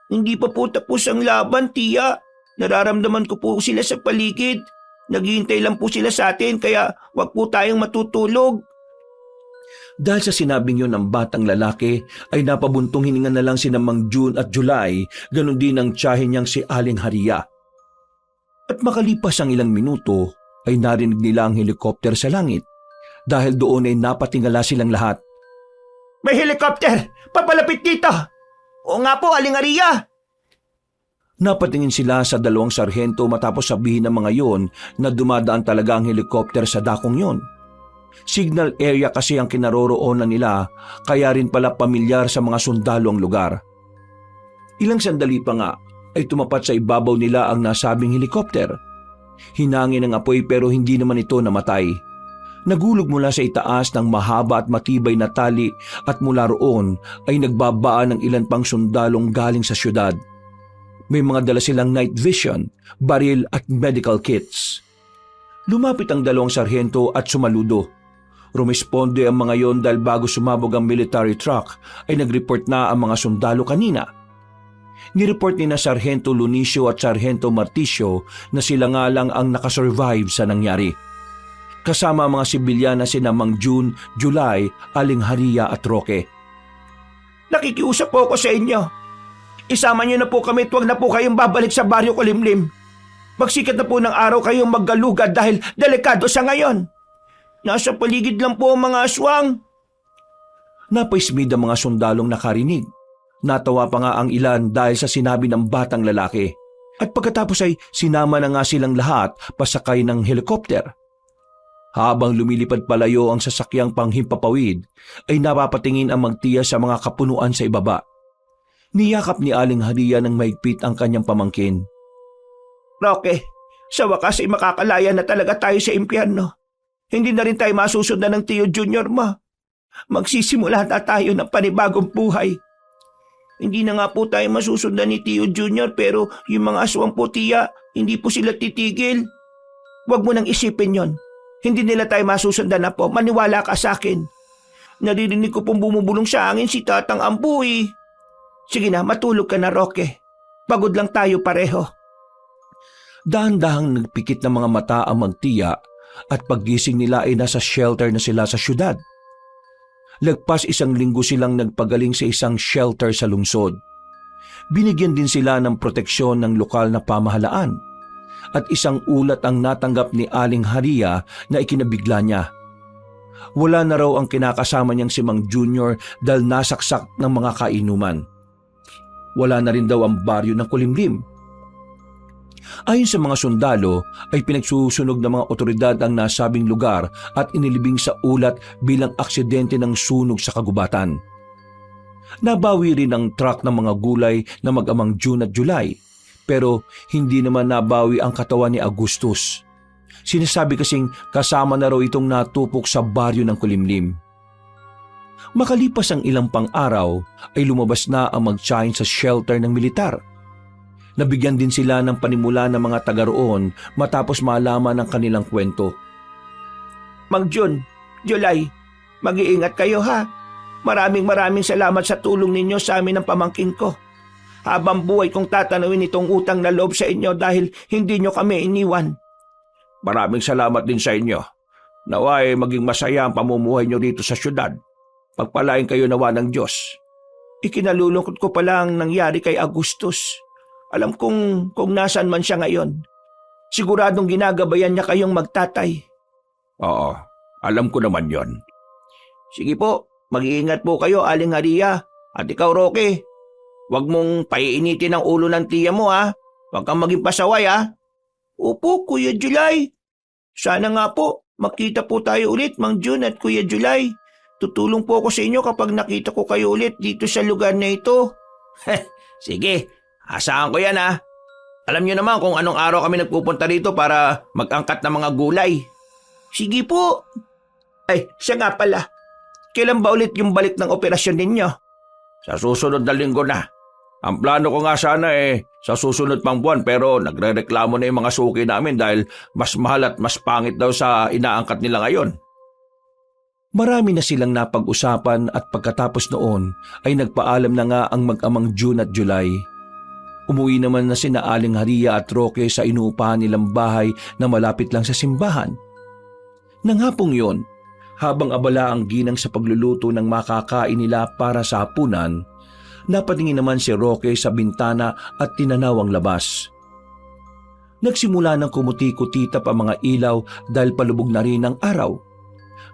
Hindi pa po tapos ang laban, tiya. Nararamdaman ko po sila sa paligid. Naghihintay lang po sila sa atin kaya wag po tayong matutulog. Dahil sa sinabing yun ng batang lalaki ay napabuntong hininga na lang sina Mang June at July, ganun din ang tiyahin niyang si Aling Haria. At makalipas ang ilang minuto ay narinig nila ang helikopter sa langit. Dahil doon ay napatingala silang lahat. May helicopter! Papalapit dito! Oo nga po, Aling Aria! Napatingin sila sa dalawang sarhento matapos sabihin ng mga yon na dumadaan talaga ang helikopter sa dakong yon. Signal area kasi ang kinaroroonan nila, kaya rin pala pamilyar sa mga sundalo ang lugar. Ilang sandali pa nga ay tumapat sa ibabaw nila ang nasabing helikopter. Hinangin ang apoy pero hindi naman ito namatay. Nagulog mula sa itaas ng mahaba at matibay na tali at mula roon ay nagbabaan ng ilan pang sundalong galing sa syudad. May mga dala silang night vision, baril at medical kits. Lumapit ang dalawang sarhento at sumaludo. Rumisponde ang mga yon dahil bago sumabog ang military truck ay nag-report na ang mga sundalo kanina. Nireport ni na Sarhento Lunicio at Sarhento Marticio na sila nga lang ang nakasurvive sa nangyari. Kasama ang mga sibilyan na sina Mang June, July, Aling Haria at Roque. Nakikiusap po ako sa inyo. Isama niyo na po kami at huwag na po kayong babalik sa baryo Kulimlim. Magsikat na po ng araw kayong maggalugad dahil delikado sa ngayon. Nasa paligid lang po ang mga aswang. Napaismid ang mga sundalong nakarinig. Natawa pa nga ang ilan dahil sa sinabi ng batang lalaki. At pagkatapos ay sinama na nga silang lahat pasakay ng helikopter. Habang lumilipad palayo ang sasakyang panghimpapawid, ay napapatingin ang magtiya sa mga kapunuan sa ibaba. Niyakap ni Aling Haria ng mahigpit ang kanyang pamangkin. Roque, sa wakas ay makakalaya na talaga tayo sa impyerno. Hindi na rin tayo masusundan ng Tiyo Junior mo. Magsisimula na tayo ng panibagong buhay. Hindi na nga po tayo masusundan ni Tiyo Junior pero yung mga aswang po, tiya, hindi po sila titigil. Huwag mo nang isipin yon. Hindi nila tayo masusundan na po. Maniwala ka sa akin. Naririnig ko pong bumubulong sa angin si Tatang Ambuy. Sige na, matulog ka na, Roque. Pagod lang tayo pareho. Dahan-dahang nagpikit ng mga mata ang magtiya at paggising nila ay nasa shelter na sila sa syudad. Lagpas 1 linggo silang nagpagaling sa isang shelter sa lungsod. Binigyan din sila ng proteksyon ng lokal na pamahalaan at isang ulat ang natanggap ni Aling Haria na ikinabigla niya. Wala na raw ang kinakasama niyang si Mang Junior dahil nasaksak ng mga kainuman. Wala na rin daw ang baryo ng Kulimlim. Ayon sa mga sundalo ay pinagsusunog ng mga otoridad ang nasabing lugar at inilibing sa ulat bilang aksidente ng sunog sa kagubatan. Nabawi rin ang truck ng mga gulay na mag-amang June at July, pero hindi naman nabawi ang katawan ni Agustus. Sinasabi kasing kasama na raw itong natupok sa baryo ng Kulimlim. Makalipas ang ilang pang-araw ay lumabas na ang mag-chain sa shelter ng militar. Nabigyan din sila ng panimula ng mga taga roon matapos malaman ang kanilang kwento. Mang June, July, mag-iingat kayo ha. Maraming salamat sa tulong ninyo sa amin ng pamangkin ko. Habang buhay kong tatanawin itong utang na loob sa inyo dahil hindi nyo kami iniwan. Maraming salamat din sa inyo. Naway maging masaya ang pamumuhay nyo rito sa syudad. Pagpalain kayo nawa ng Diyos. Ikinalulungkot ko pala ang nangyari kay Agustus. Alam kong kung nasan man siya ngayon. Siguradong ginagabayan niya kayong magtatay. Oo, alam ko naman yon. Sige po, mag-iingat po kayo, Aling Haria. At ikaw, Roque, huwag mong paiinitin ang ulo ng tiya mo ha. Huwag kang maging pasaway ha. Opo, Kuya July. Sana nga po, makita po tayo ulit, Mang June at Kuya July. Tutulong po ako sa inyo kapag nakita ko kayo ulit dito sa lugar na ito. Sige, asahan ko yan ha. Alam niyo naman kung anong araw kami nagpupunta dito para mag-angkat ng mga gulay. Sige po. Ay, siya nga pala. Kailan ba ulit yung balik ng operasyon ninyo? Sa susunod na linggo na. Ang plano ko nga sana sa susunod pang buwan pero nagre-reklamo na yung mga suki namin dahil mas mahal at mas pangit daw sa inaangkat nila ngayon. Marami na silang napag-usapan at pagkatapos noon ay nagpaalam na nga ang mag-amang June at July. Umuwi naman na sina Aling Haria at Roque sa inuupahan nilang bahay na malapit lang sa simbahan. Nang hapong yon, Habang abala ang ginang sa pagluluto ng makakain nila para sa hapunan, napatingin naman si Roque sa bintana at tinanaw ang labas. Nagsimula ng kumuti-kutitap ang mga ilaw dahil palubog na rin ang araw.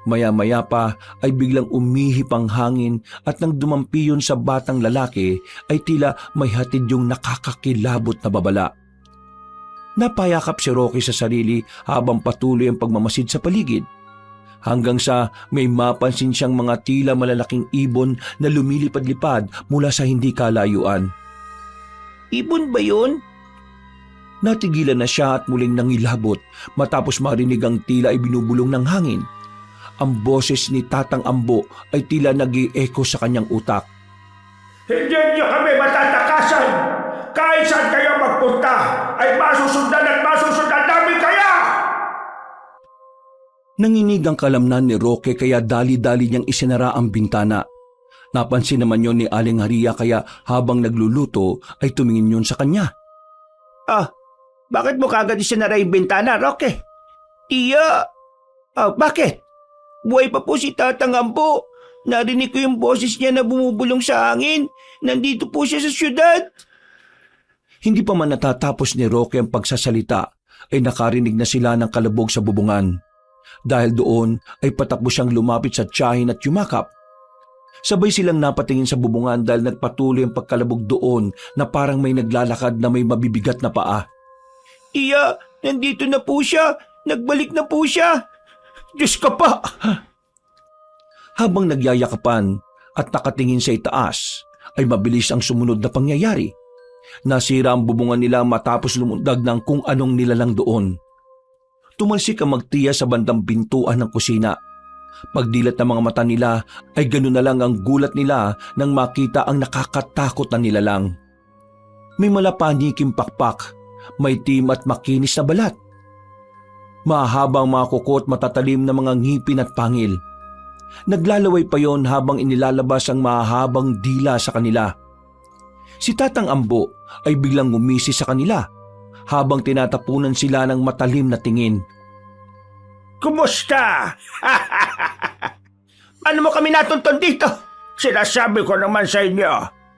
Maya-maya pa ay biglang umihip ang hangin at nang dumampi yun sa batang lalaki ay tila may hatid yung nakakakilabot na babala. Napayakap si Roque sa sarili habang patuloy ang pagmamasid sa paligid. Hanggang sa may mapansin siyang mga tila malalaking ibon na lumilipad-lipad mula sa hindi kalayuan. Ibon ba yun? Natigilan na siya at muling nangilabot matapos marinig ang tila ay binubulong ng hangin. Ang boses ni Tatang Ambo ay tila nag-i-echo sa kanyang utak. Hindi niyo kami matatakasan! Kahit saan kayo magpunta, ay masusundan at masusundan namin kaya! Nanginig ang kalamnan ni Roque kaya dali-dali niyang isinara ang bintana. Napansin naman yon ni Aling Haria kaya habang nagluluto ay tumingin yun sa kanya. Bakit mo kagad isinara yung bintana, Roque? Tiya! Bakit? Buhay pa po si Tatang Ambo. Narinig ko yung boses niya na bumubulong sa hangin. Nandito po siya sa syudad. Hindi pa man natatapos ni Roque ang pagsasalita ay nakarinig na sila ng kalabog sa bubungan. Dahil doon ay patakbo siyang lumapit sa tiyahin at yumakap. Sabay silang napatingin sa bubungan dahil nagpatuloy ang pagkalabog doon na parang may naglalakad na may mabibigat na paa. Iya, nandito na po siya. Nagbalik na po siya. Diyos ka pa! Habang nagyayakapan at nakatingin sa itaas, ay mabilis ang sumunod na pangyayari. Nasira ang bubungan nila matapos lumundag ng kung anong nilalang doon. Tumalsik ang magtiya sa bandang pintuan ng kusina. Pagdilat ng mga mata nila ay ganoon na lang ang gulat nila nang makita ang nakakatakot na nilalang. May malapaniking pakpak, may itim at makinis na balat. Mahabang mga kuko at matatalim na mga ngipin at pangil. Naglalaway pa yon habang inilalabas ang mahabang dila sa kanila. Si Tatang Ambo ay biglang ngumisi sa kanila habang tinatapunan sila ng matalim na tingin. Kumusta? Ano mo kami natunton dito? Sinasabi ko naman sa inyo,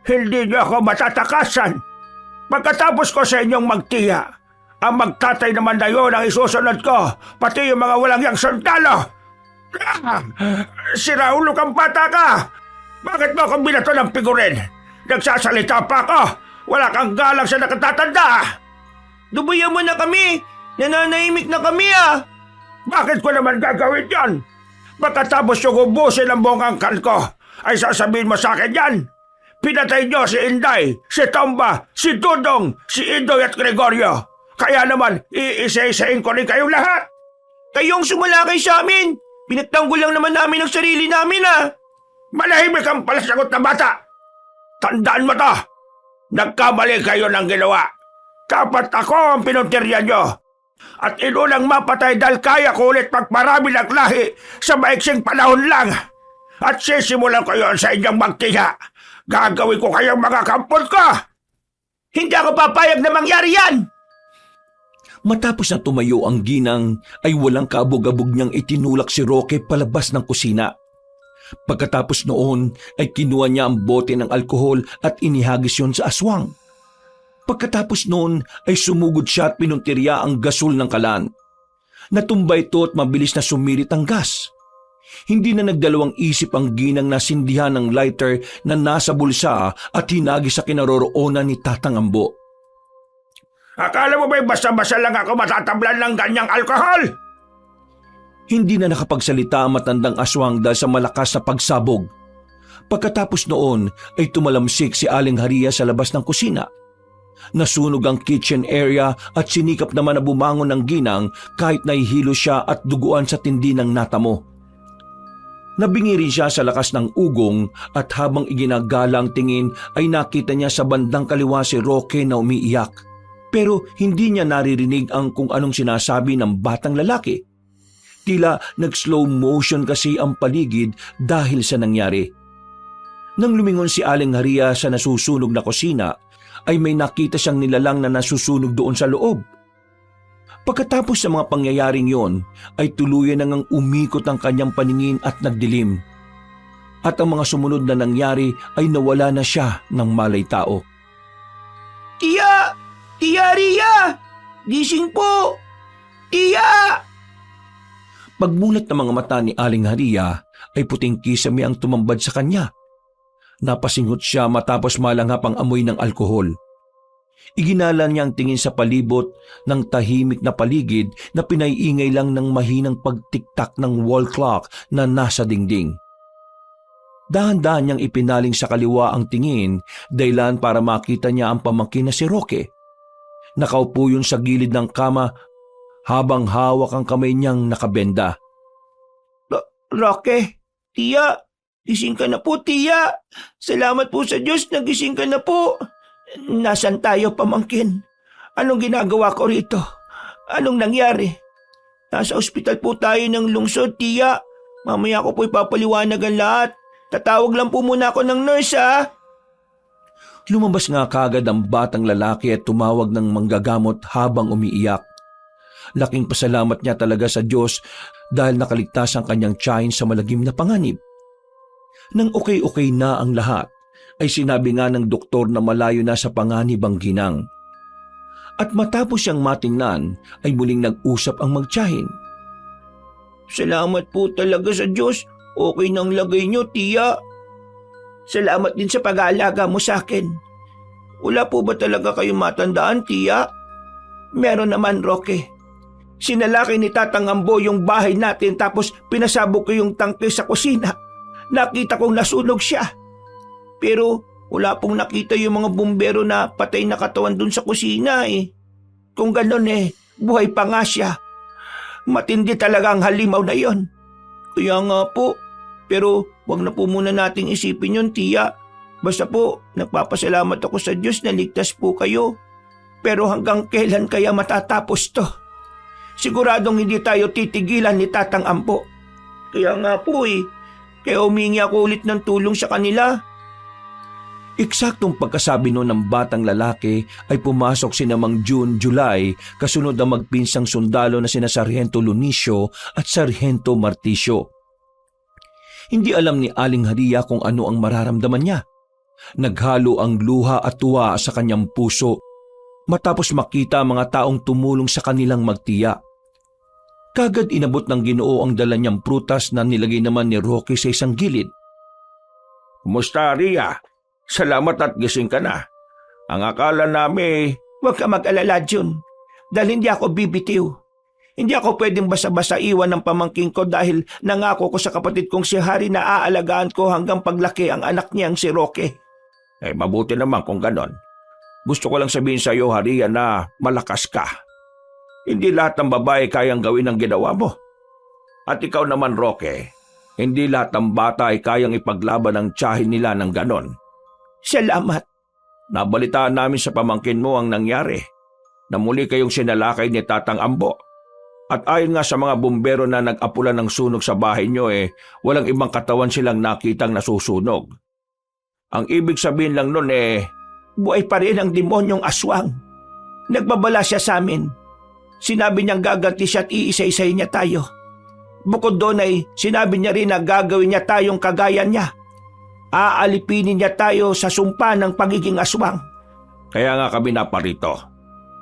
hindi niyo ako matatakasan. Pagkatapos ko sa inyong magtiya, ang magtatay naman na yun ang isusunod ko, pati yung mga walang yang sundalo. Si Raulo kang bata ka! Bakit mo akong binato ng pigurin? Nagsasalita pa ako! Wala kang galang sa nakatatanda! Dubayan mo na kami! Nananahimik na kami Bakit ko naman gagawin yan? Pagkatapos yung ubusin ang buong angkan ko, ay sasabihin mo sa akin yan. Pinatay niyo si Inday, si Tomba, si Dudong, si Indoy at Gregorio. Kaya naman, iisa-isain ko rin kayong lahat. Kayong sumalakay sa amin! Pinagtanggol lang naman namin ang sarili namin Manahimik kang palasagot na bata! Tandaan mo to! Nagkamali kayo ng ginawa. Dapat ako ang pinuntirya nyo. At inunang mapatay dahil kaya ko ulit pagparami ng lahi sa maiksing panahon lang. At sisimulan ko yon sa inyong magtiya. Gagawin ko kayong mga kampon ko! Hindi ako papayag na mangyari yan! Matapos na tumayo ang ginang ay walang kaabog-abog niyang itinulak si Roque palabas ng kusina. Pagkatapos noon ay kinuha niya ang bote ng alkohol at inihagis yon sa aswang. Pagkatapos noon ay sumugod siya at pinuntirya ang gasol ng kalan. Natumba ito at mabilis na sumirit ang gas. Hindi na nagdalawang isip ang ginang na sindihan ng lighter na nasa bulsa at hinagis sa kinaroroonan ni Tatang Ambo. Akala mo ba'y basta-basta lang ako matatablan ng ganyang alkohol? Hindi na nakapagsalita ang matandang aswang dahil sa malakas na pagsabog. Pagkatapos noon ay tumalamsik si Aling Haria sa labas ng kusina. Nasunog ang kitchen area at sinikap naman na bumangon ng ginang kahit nahihilo siya at duguan sa tindi ng natamo. Nabingi rin siya sa lakas ng ugong at habang iginagala ang tingin ay nakita niya sa bandang kaliwa si Roque na umiiyak. Pero hindi niya naririnig ang kung anong sinasabi ng batang lalaki. Tila nag-slow motion kasi ang paligid dahil sa nangyari. Nang lumingon si Aling Haria sa nasusunog na kusina, ay may nakita siyang nilalang na nasusunog doon sa loob. Pagkatapos sa mga pangyayaring yon, ay tuluyan nang umikot ang kanyang paningin at nagdilim. At ang mga sumunod na nangyari ay nawala na siya ng malay tao. Tiya! Tiya Ria! Gising po! Tiya! Pagmulat ng mga mata ni Aling Haria ay puting kisame ang tumambad sa kanya. Napasinghot siya matapos malanghap ang amoy ng alkohol. Iginala niya ang tingin sa palibot ng tahimik na paligid na pinaiingay lang ng mahinang pagtiktak ng wall clock na nasa dingding. Dahan-dahan niyang ipinaling sa kaliwa ang tingin dahilan para makita niya ang pamangkin na si Roque. Nakaupo yun sa gilid ng kama habang hawak ang kamay niyang nakabenda. Roque, Tiya, gising ka na po, Tiya. Salamat po sa Diyos na gising ka na po. Nasaan tayo, pamangkin? Anong ginagawa ko rito? Anong nangyari? Nasa ospital po tayo ng lungsod, Tiya. Mamaya ko po ipapaliwanag ang lahat. Tatawag lang po muna ako ng nurse, ha? Lumabas nga kaagad ang batang lalaki at tumawag ng manggagamot habang umiiyak. Laking pasalamat niya talaga sa Diyos dahil nakaligtas ang kanyang tiyahin sa malagim na panganib. Nang okay-okay na ang lahat, ay sinabi nga ng doktor na malayo na sa panganib ang ginang. At matapos siyang matingnan, ay muling nag-usap ang magtiyahin. Salamat po talaga sa Diyos. Okay nang lagay niyo, Tiya. Salamat din sa pag-aalaga mo sa akin. Wala po ba talaga kayong matandaan, Tiya? Meron naman, Roque. Sinalaki ni Tatang Ambo yung bahay natin tapos pinasabog ko yung tangke sa kusina. Nakita kong nasunog siya. Pero wala pong nakita yung mga bumbero na patay na katawan dun sa kusina eh. Kung ganon buhay pa nga siya. Matindi talaga ang halimaw na yon. Kaya nga po, pero wag na po muna nating isipin yun, Tiya. Basta po, nagpapasalamat ako sa Diyos na ligtas po kayo. Pero hanggang kailan kaya matatapos to? Siguradong hindi tayo titigilan ni Tatang Ambo. Kaya nga po kaya humingi ako ulit ng tulong sa kanila. Eksaktong pagkasabi noon ng batang lalaki ay pumasok sina Mang June, July, kasunod ang magpinsang sundalo na sina Sargento Lunicio at Sargento Marticio. Hindi alam ni Aling Haria kung ano ang mararamdaman niya. Naghalo ang luha at tuwa sa kanyang puso matapos makita ang mga taong tumulong sa kanilang magtiya. Kagad inabot ng Ginoo ang dala niyang prutas na nilagay naman ni Roque sa isang gilid. Kumusta, Ria? Salamat at gising ka na. Ang akala namin, Huwag ka mag-alala, Jun. Dahil hindi ako bibitiw. Hindi ako pwedeng basa-basa iwan ng pamangking ko dahil nangako ko sa kapatid kong si Harry na aalagaan ko hanggang paglaki ang anak niyang si Roque. mabuti naman kung ganon. Gusto ko lang sabihin sa iyo, Haria, na malakas ka. Hindi lahat ng babae kayang gawin ang ginawa mo. At ikaw naman, Roque, hindi lahat ng bata ay kayang ipaglaban ang tiyahin nila ng ganon. Salamat. Nabalitaan namin sa pamangkin mo ang nangyari, na muli kayong sinalakay ni Tatang Ambo. At ayon nga sa mga bumbero na nag-apula ng sunog sa bahay nyo walang ibang katawan silang nakitang nasusunog. Ang ibig sabihin lang nun Buhay pa rin ang demonyong aswang. Nagbabala siya sa amin. Sinabi niyang gaganti siya at iisa-isay niya tayo. Bukod doon sinabi niya rin na gagawin niya tayong kagaya niya. Aalipinin niya tayo sa sumpa ng pagiging aswang. Kaya nga kami naparito.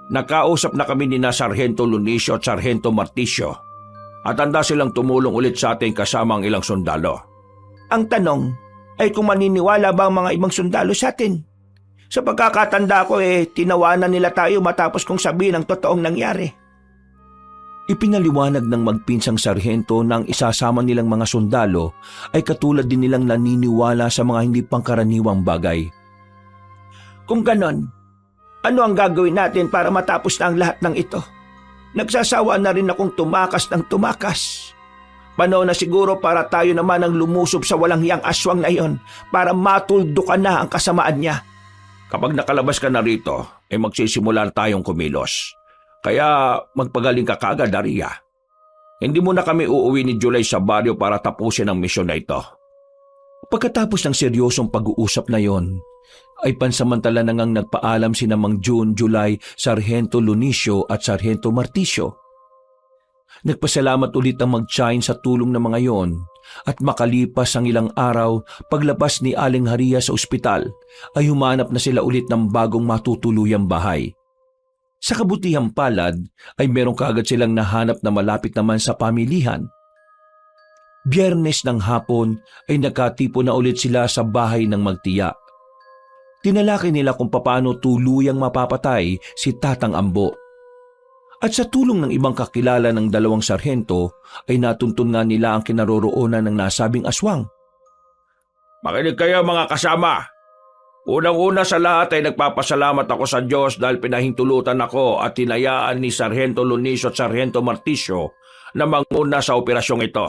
Nakausap na kami ni Sargento Lunicio at Sargento Marticio at handa silang tumulong ulit sa ating kasama ang ilang sundalo. Ang tanong ay kung maniniwala ba ang mga ibang sundalo sa atin? Sa pagkakatanda ko tinawanan nila tayo matapos kong sabihin ang totoong nangyari. Ipinaliwanag ng magpinsang sarhento na ang isasama nilang mga sundalo ay katulad din nilang naniniwala sa mga hindi pangkaraniwang bagay. Kung ganon, ano ang gagawin natin para matapos na ang lahat ng ito? Nagsasawa na rin akong tumakas ng tumakas. Panahon na siguro para tayo naman ang lumusob sa walang hiyang aswang na iyon para matuldukan na ang kasamaan niya. Kapag nakalabas ka na rito, magsisimula na tayong kumilos. Kaya magpagaling ka kaagad, Haria. Hindi mo na kami uuwi ni July sa baryo para tapusin ang misyon na ito. Pagkatapos ng seryosong pag-uusap na yon, ay pansamantala na ngang nagpaalam sina Mang June, July, Sargento Lunicio at Sargento Marticio. Nagpasalamat ulit ang Mag-Chine sa tulong ng mga yon at makalipas ang ilang araw, paglabas ni Aling Haria sa ospital ay humanap na sila ulit ng bagong matutuluyang bahay. Sa kabutihang palad ay merong kaagad silang nahanap na malapit naman sa pamilihan. Biyernes ng hapon ay nakatipo na ulit sila sa bahay ng magtiya. Tinalaki nila kung paano tuluyang mapapatay si Tatang Ambo. At sa tulong ng ibang kakilala ng dalawang sarhento ay natuntun nga nila ang kinaroroonan ng nasabing aswang. Makinig kayo mga kasama. Unang-una sa lahat ay nagpapasalamat ako sa Diyos dahil pinahintulutan ako at tinayaan ni Sargento Lunicio at Sargento Marticio na manguna sa operasyong ito.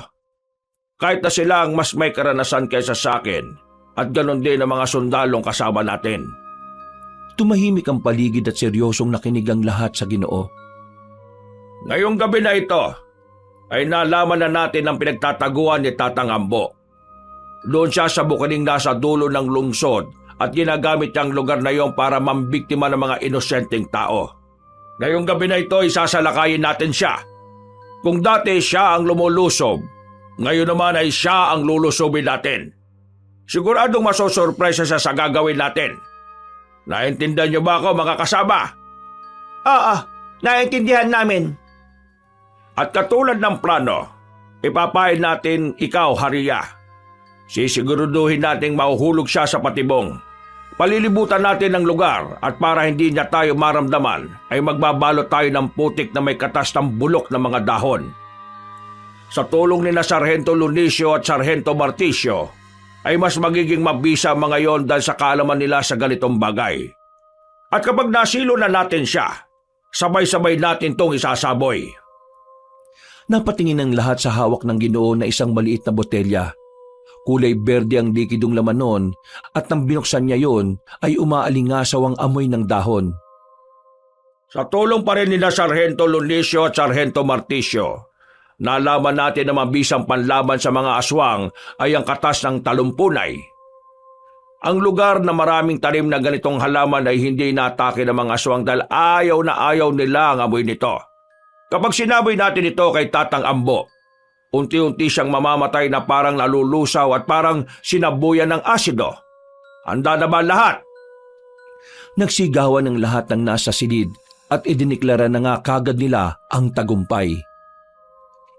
Kahit na sila ang mas may karanasan kaysa sa akin at ganon din ang mga sundalong kasama natin. Tumahimik ang paligid at seryosong nakinig ang lahat sa Ginoo. Ngayong gabi na ito ay nalaman na natin ang pinagtataguan ni Tatang Ambo. Doon siya sa bukiling nasa dulo ng lungsod at ginagamit niyang lugar na iyon para mambiktima ng mga inosenteng tao. Ngayong gabi na ito ay sasalakayin natin siya. Kung dati siya ang lumulusob, ngayon naman ay siya ang lulusobin natin. Siguradong masosurpresa siya sa gagawin natin. Naintindihan niyo ba ako mga kasama? Oo, naintindihan namin. At katulad ng plano, ipapain natin ikaw, Haria. Sisiguraduhin nating mahuhulog siya sa patibong. Palilibutan natin ang lugar at para hindi niya tayo maramdaman ay magbabalot tayo ng putik na may katas ng bulok ng mga dahon. Sa tulong ni na Sargento Lunicio at Sargento Marticio ay mas magiging mabisa mga yon dahil sa kaalaman nila sa ganitong bagay. At kapag nasilo na natin siya, sabay-sabay natin tong isasaboy. Napatingin ang lahat sa hawak ng Ginoo na isang maliit na botelya. Kulay berde ang likidong laman nun at nang binuksan niya yon ay umaalingasaw ang amoy ng dahon. Sa tulong pa rin nila Sargento Lunicio at Sargento Marticio, nalaman natin na mabisang panlaban sa mga aswang ay ang katas ng talumpunay. Ang lugar na maraming tanim na ganitong halaman ay hindi natake ng mga aswang dahil ayaw na ayaw nila ang amoy nito. Kapag sinabi natin ito kay Tatang Ambo, unti-unti siyang mamamatay na parang nalulusaw at parang sinabuyan ng asido. Handa na ba lahat? Nagsigawan ng lahat ng nasa silid at idiniklara na nga kagad nila ang tagumpay.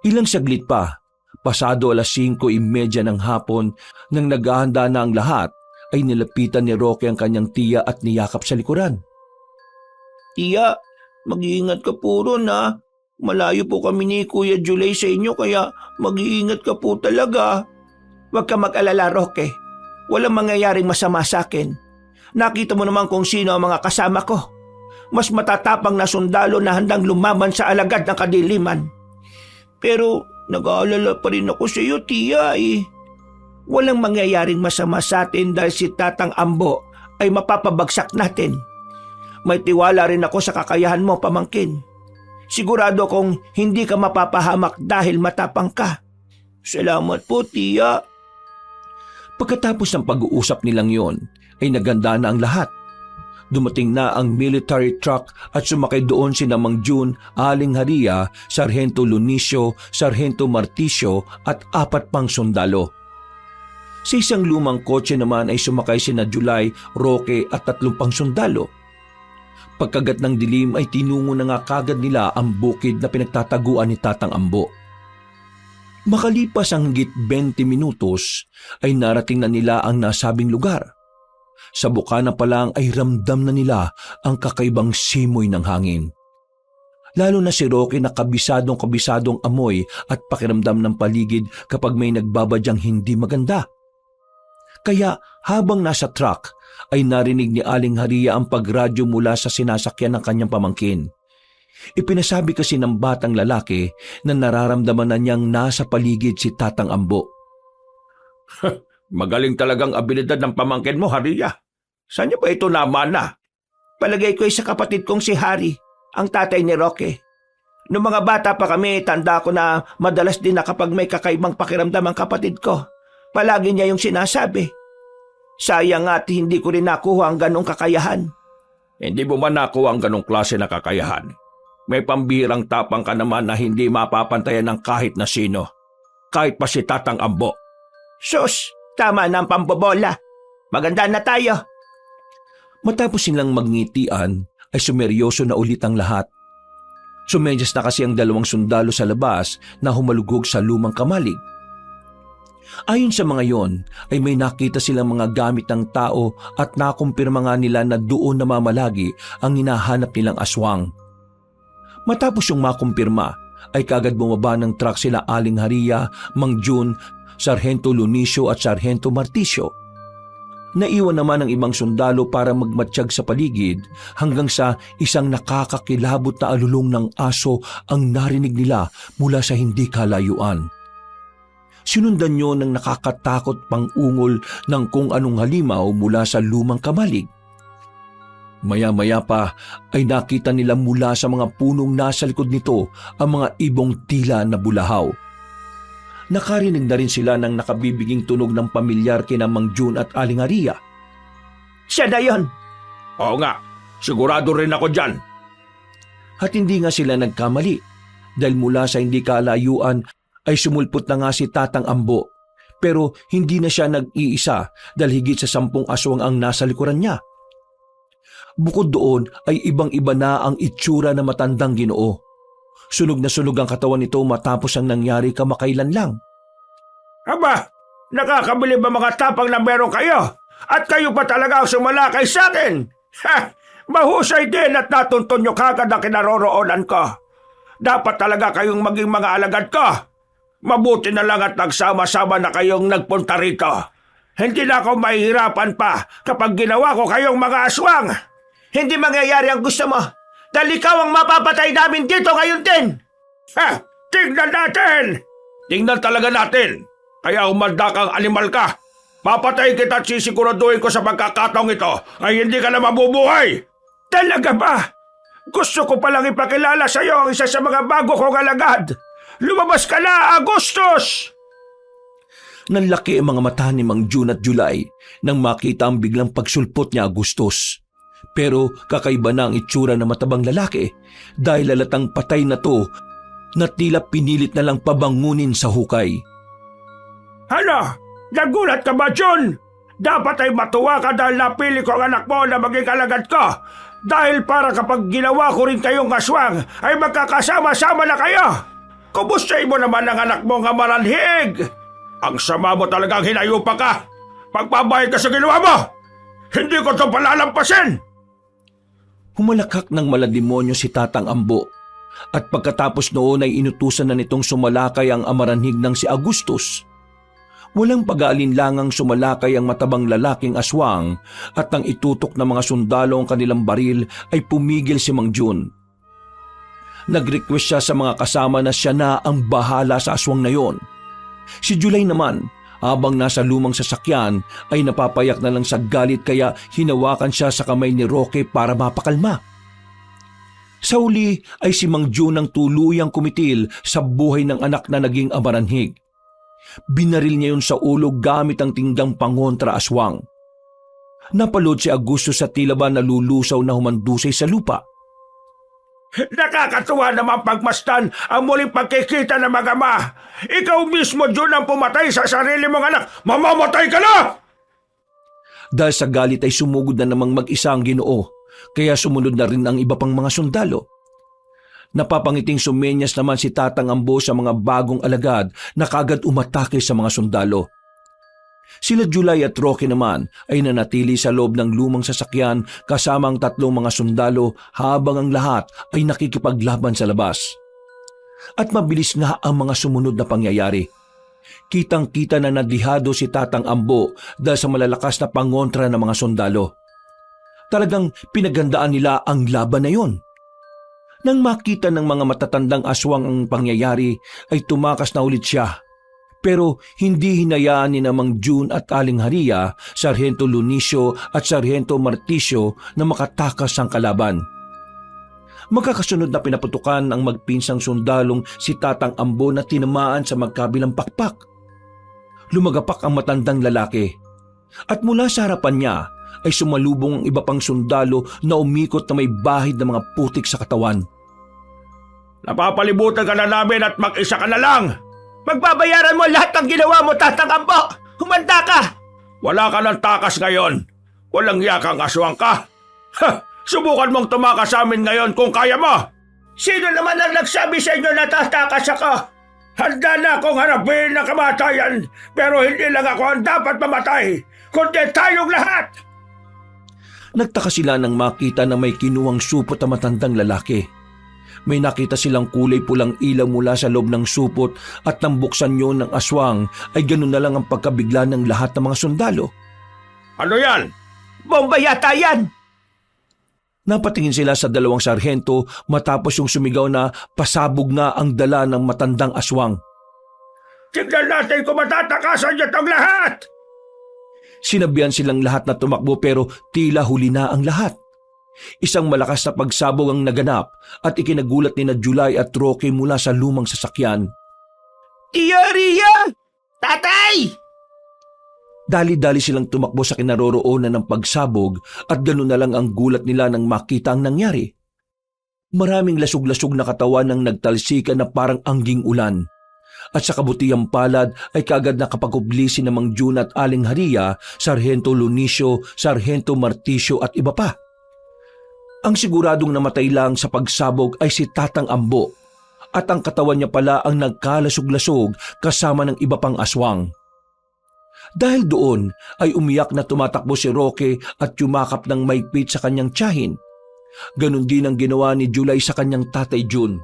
Ilang saglit pa, pasado 5:30 ng hapon nang naghahanda na ang lahat, ay nilapitan ni Roque ang kanyang tiya at niyakap sa likuran. Tiya, mag-iingat ka po ron ha. Malayo po kami ni Kuya July sa inyo kaya mag-iingat ka po talaga. Huwag ka mag-alala, Roque. Walang mangyayaring masama sa akin. Nakita mo naman kung sino ang mga kasama ko. Mas matatapang na sundalo na handang lumaban sa alagad ng kadiliman. Pero nag-aalala pa rin ako sa iyo, tiya eh. Walang mangyayaring masama sa atin dahil si Tatang Ambo ay mapapabagsak natin. May tiwala rin ako sa kakayahan mo, pamangkin. Sigurado kong hindi ka mapapahamak dahil matapang ka. Salamat po, tiya. Pagkatapos ng pag-uusap nilang yon, ay naganda na ang lahat. Dumating na ang military truck at sumakay doon sina Mang June, Aling Haria, Sargento Lunicio, Sargento Marticio at 4 pang sundalo. Sa isang lumang kotse naman ay sumakay sina July, Roque at 3 pang sundalo. Pagkagat ng dilim ay tinungo na nga kagad nila ang bukid na pinagtataguan ni Tatang Ambo. Makalipas ang higit 20 minutos ay narating na nila ang nasabing lugar. Sa bukana pa lang ay ramdam na nila ang kakaibang simoy ng hangin. Lalo na si Roque na kabisadong amoy at pakiramdam ng paligid kapag may nagbabadyang hindi maganda. Kaya habang nasa truck ay narinig ni Aling Haria ang pagradyo mula sa sinasakyan ng kanyang pamangkin. Ipinasabi kasi ng batang lalaki na nararamdaman na niyang nasa paligid si Tatang Ambo. Magaling talagang abilidad ng pamangkin mo, Haria. Saan niyo ba ito namana? Palagay ko ay sa kapatid kong si Harry, ang tatay ni Roque. Noong mga bata pa kami, tanda ko na madalas din na kapag may kakaibang pakiramdam ang kapatid ko. Palagi niya yung sinasabi. Sayang at hindi ko rin nakuha ang ganong kakayahan. Hindi mo man nakuha ang ganong klase na kakayahan. May pambihirang tapang ka naman na hindi mapapantayan ng kahit na sino. Kahit pa si Tatang Ambo. Sus, tama na ang pambobola. Maganda na tayo. Matapos silang magngitian, ay sumeryoso na ulit ang lahat. Sumedyas na kasi ang dalawang sundalo sa labas na humalugog sa lumang kamalig. Ayon sa mga yon, ay may nakita silang mga gamit ng tao at nakumpirma nga nila na doon namamalagi ang hinahanap nilang aswang. Matapos yung makumpirma, ay kagad bumaba ng truck sila Aling Haria, Mang Jun, Sargento Lunicio at Sargento Marticio. Naiwan naman ang ibang sundalo para magmatsyag sa paligid hanggang sa isang nakakakilabot na alulong ng aso ang narinig nila mula sa hindi kalayuan. Sinundan nyo ng nakakatakot pang ungol ng kung anong halimaw mula sa lumang kamalig. Maya-maya pa ay nakita nila mula sa mga punong nasa likod nito ang mga ibong tila na bulahaw. Nakarinig na rin sila ng nakabibiging tunog ng pamilyar kina Mang Jun at Aling Haria. Siya na yon. Oo nga, sigurado rin ako dyan. At hindi nga sila nagkamali dahil mula sa hindi kalayuan ay sumulpot na nga si Tatang Ambo, pero hindi na siya nag-iisa dahil higit sa 10 aswang ang nasa likuran niya. Bukod doon ay ibang-iba na ang itsura na matandang Ginoo. Sunog na sunog ang katawan nito matapos ang nangyari kamakailan lang. Aba, nakakabili ba mga tapang na meron kayo? At kayo pa talaga ang sumalakay sa akin? Ha! Mahusay din at natuntun nyo kagad ang kinaroroonan ko. Dapat talaga kayong maging mga alagad ko. Mabuti na lang at nagsama-sama na kayong nagpunta rito. Hindi na ako mahihirapan pa kapag ginawa ko kayong mga aswang. Hindi mangyayari ang gusto mo dahil ikaw ang mapapatay namin dito ngayon din. Ha! Tingnan natin! Tingnan talaga natin! Kaya umanda kang animal ka! Papatayin kita at sisiguraduhin ko sa pagkakataong ito ay hindi ka na mabubuhay! Talaga ba? Gusto ko palang ipakilala sa iyo ang isa sa mga bago kong alagad. Lumabas ka na, Agustus! Nanlaki ang mga mata ni Mang Jun at July nang makita ang biglang pagsulpot ni Agustus. Pero kakaiba na ang itsura ng matabang lalaki dahil lalatang patay na to na tila pinilit na lang pabangunin sa hukay. Ano? Nagulat ka ba, Jun? Dapat ay matuwa ka dahil napili ko ang anak mo na maging alagad ko. Dahil para kapag ginawa ko rin kayong aswang, ay magkakasama-sama na kayo. Kumustahin mo naman ang anak mo nga maranhig? Ang sama mo talagang hinayupa ka. Pagbabayad ka sa ginawa mo. Hindi ko ito palalampasin. Humalakak ng malademonyo si Tatang Ambo at pagkatapos noon ay inutusan na nitong sumalakay ang amaranhig ng si Agustus. Walang pag-aalinlangang sumalakay ang matabang lalaking aswang at nang itutok ng mga sundalo ang kanilang baril ay pumigil si Mang Jun. Nag-request siya sa mga kasama na siya na ang bahala sa aswang na yon. Si July naman, habang nasa lumang sasakyan ay napapayak na lang sa galit kaya hinawakan siya sa kamay ni Roque para mapakalma. Sa uli ay si Mang Jun ang tuluyang kumitil sa buhay ng anak na naging amaranhig. Binaril niya yun sa ulo gamit ang tinggang pangontra aswang. Napalod si Augusto sa tila ba nalulusaw na humandusay sa lupa. Nakakatuwa naman pagmasdan ang muling pagkikita ng mga ama. Ikaw mismo, Jun, ang pumatay sa sarili mong anak. Mamamatay ka na! Dahil sa galit ay sumugod na namang mag-isa ang Ginoo, kaya sumunod na rin ang iba pang mga sundalo. Napapangiting sumenyas naman si Tatang Ambo sa mga bagong alagad na kagad umatake sa mga sundalo. Sila July at Roque naman ay nanatili sa loob ng lumang sasakyan kasama ang 3 mga sundalo habang ang lahat ay nakikipaglaban sa labas. At mabilis nga ang mga sumunod na pangyayari. Kitang-kita na nadihado si Tatang Ambo dahil sa malalakas na pangontra ng mga sundalo. Talagang pinaghandaan nila ang laban na yon. Nang makita ng mga matatandang aswang ang pangyayari ay tumakas na ulit siya. Pero hindi hinayaan ni Mang Jun at Aling Haria, Sargento Lunicio at Sargento Marticio na makatakas ang kalaban. Magkakasunod na pinaputukan ang magpinsang sundalong si Tatang Ambo na tinamaan sa magkabilang pakpak. Lumagapak ang matandang lalaki. At mula sa harapan niya ay sumalubong ang iba pang sundalo na umikot na may bahid ng mga putik sa katawan. Napapalibutan ka na namin at mag-isa ka na lang! Magbabayaran mo lahat ng ginawa mo, Tatang Ambo! Humanda ka! Wala ka ng takas ngayon. Walang yakang aswang ka. Ha! Subukan mong tumakas sa amin ngayon kung kaya mo! Sino naman ang nagsabi sa inyo na tatakas ako? Handa na akong harapin ang kamatayan, pero hindi lang ako ang dapat mamatay, kundi tayong lahat! Nagtaka sila nang makita na may kinuwang supot na matandang lalaki. May nakita silang kulay pulang ilaw mula sa loob ng supot at nang buksan yun ng aswang ay ganun na lang ang pagkabigla ng lahat ng mga sundalo. Ano yan? Bomba yata yan! Napatingin sila sa dalawang sarhento matapos yung sumigaw na pasabog na ang dala ng matandang aswang. Tignan natin kung matatakasan niyo itong lahat! Sinabihan silang lahat na tumakbo pero tila huli na ang lahat. Isang malakas na pagsabog ang naganap at ikinagulat ni na July at Roque mula sa lumang sasakyan. Tia Ria! Tatay! Dali-dali silang tumakbo sa kinaroroonan ng pagsabog at ganoon na lang ang gulat nila nang makita ang nangyari. Maraming lasog-lasog na katawan ang nagtalsikan na parang angging ulan. At sa kabutihang palad ay kaagad nakapagkublisi ng Mang Jun at Aling Haria, Sargento Lunicio, Sargento Marticio at iba pa. Ang siguradong namatay lang sa pagsabog ay si Tatang Ambo at ang katawan niya pala ang nagkalasog-lasog kasama ng iba pang aswang. Dahil doon ay umiyak na tumatakbo si Roque at yumakap ng maigpit sa kanyang tiyahin. Ganon din ang ginawa ni July sa kanyang tatay Jun.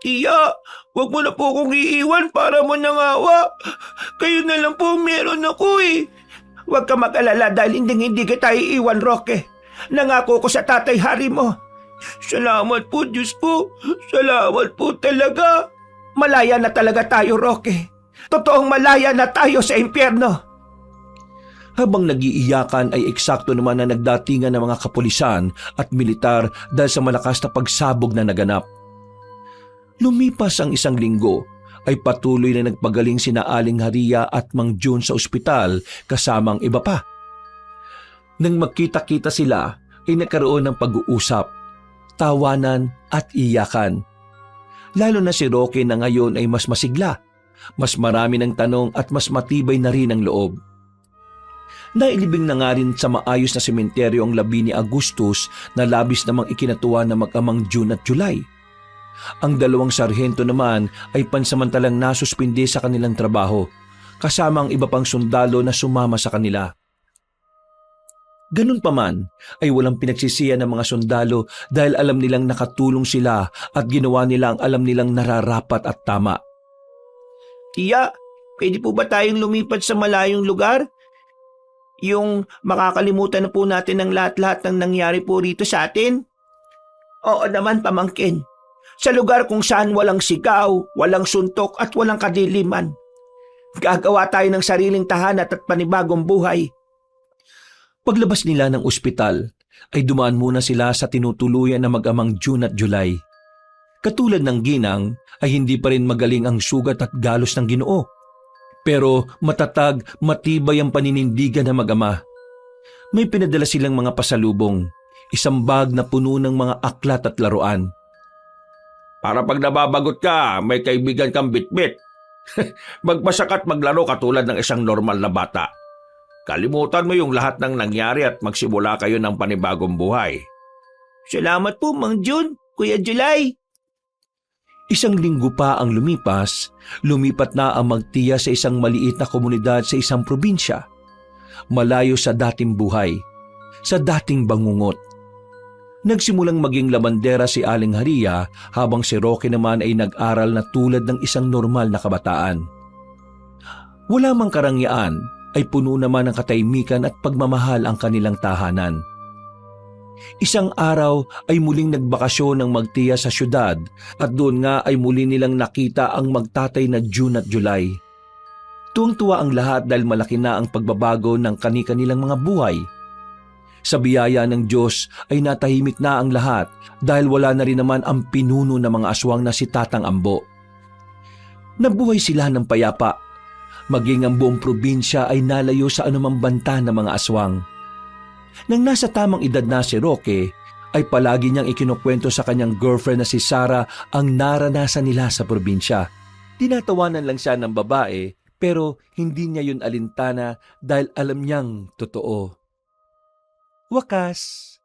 Tiya, wag mo na po akong iiwan para mo nangawa. Kayo na lang po meron ako eh. Huwag ka mag-alala dahil hindi kita iiwan, Roque. Nangako ko sa tatay hari mo. Salamat po, Diyos po. Salamat po talaga. Malaya na talaga tayo, Roque. Totoong malaya na tayo sa impyerno. Habang nag-iiyakan ay eksakto naman na nagdatingan ng mga kapulisan at militar dahil sa malakas na pagsabog na naganap. Lumipas ang 1 linggo ay patuloy na nagpagaling sina Aling Haria at Mang Jun sa ospital kasamang iba pa. Nang magkita-kita sila ay nagkaroon ng pag-uusap, tawanan at iyakan. Lalo na si Roque na ngayon ay mas masigla. Mas marami ng tanong at mas matibay na rin ang loob. Nailibing na nga rin sa maayos na sementeryo ang labi ni Agustus na labis namang ikinatuwa na mag-amang June at July. Ang dalawang sarhento naman ay pansamantalang nasuspindi sa kanilang trabaho, kasama ang iba pang sundalo na sumama sa kanila. Ganun pa man ay walang pinagsisiya ng mga sundalo dahil alam nilang nakatulong sila at ginawa nila ang alam nilang nararapat at tama. Tiya, pwede po ba tayong lumipat sa malayong lugar? Yung makakalimutan na po natin ang lahat-lahat ng nangyari po rito sa atin? Oo naman, pamangkin. Sa lugar kung saan walang sigaw, walang suntok at walang kadiliman. Gagawa tayo ng sariling tahanan at panibagong buhay. Paglabas nila ng ospital, ay dumaan muna sila sa tinutuluyan na mag-amang June at July. Katulad ng ginang ay hindi pa rin magaling ang sugat at galos ng Ginoo. Pero matatag, matibay ang paninindigan ng mag-ama. May pinadala silang mga pasalubong, isang bag na puno ng mga aklat at laruan. Para pag nababagot ka, may kaibigan kang bitbit. Magbasak at maglaro katulad ng isang normal na bata. Kalimutan mo yung lahat ng nangyari at magsimula kayo ng panibagong buhay. Salamat po, Mang Jun, Kuya July. 1 linggo pa ang lumipas, lumipat na ang magtiya sa isang maliit na komunidad sa isang probinsya. Malayo sa dating buhay, sa dating bangungot. Nagsimulang maging labandera si Aling Haria habang si Roque naman ay nag-aral na tulad ng isang normal na kabataan. Wala mang karangyaan ay puno naman ng katahimikan at pagmamahal ang kanilang tahanan. Isang araw ay muling nagbakasyon ng magtiya sa syudad at doon nga ay muli nilang nakita ang magtatay na June at July. Tuwang-tuwa ang lahat dahil malaki na ang pagbabago ng kani-kanilang mga buhay. Sa biyaya ng Diyos ay natahimik na ang lahat dahil wala na rin naman ang pinuno ng mga aswang na si Tatang Ambo. Nabuhay sila ng payapa Maging ang buong probinsya ay nalayo sa anumang banta ng mga aswang. Nang nasa tamang edad na si Roque, ay palagi niyang ikinukwento sa kanyang girlfriend na si Sarah ang naranasan nila sa probinsya. Tinatawanan lang siya ng babae pero hindi niya yun alintana dahil alam niyang totoo. Wakas,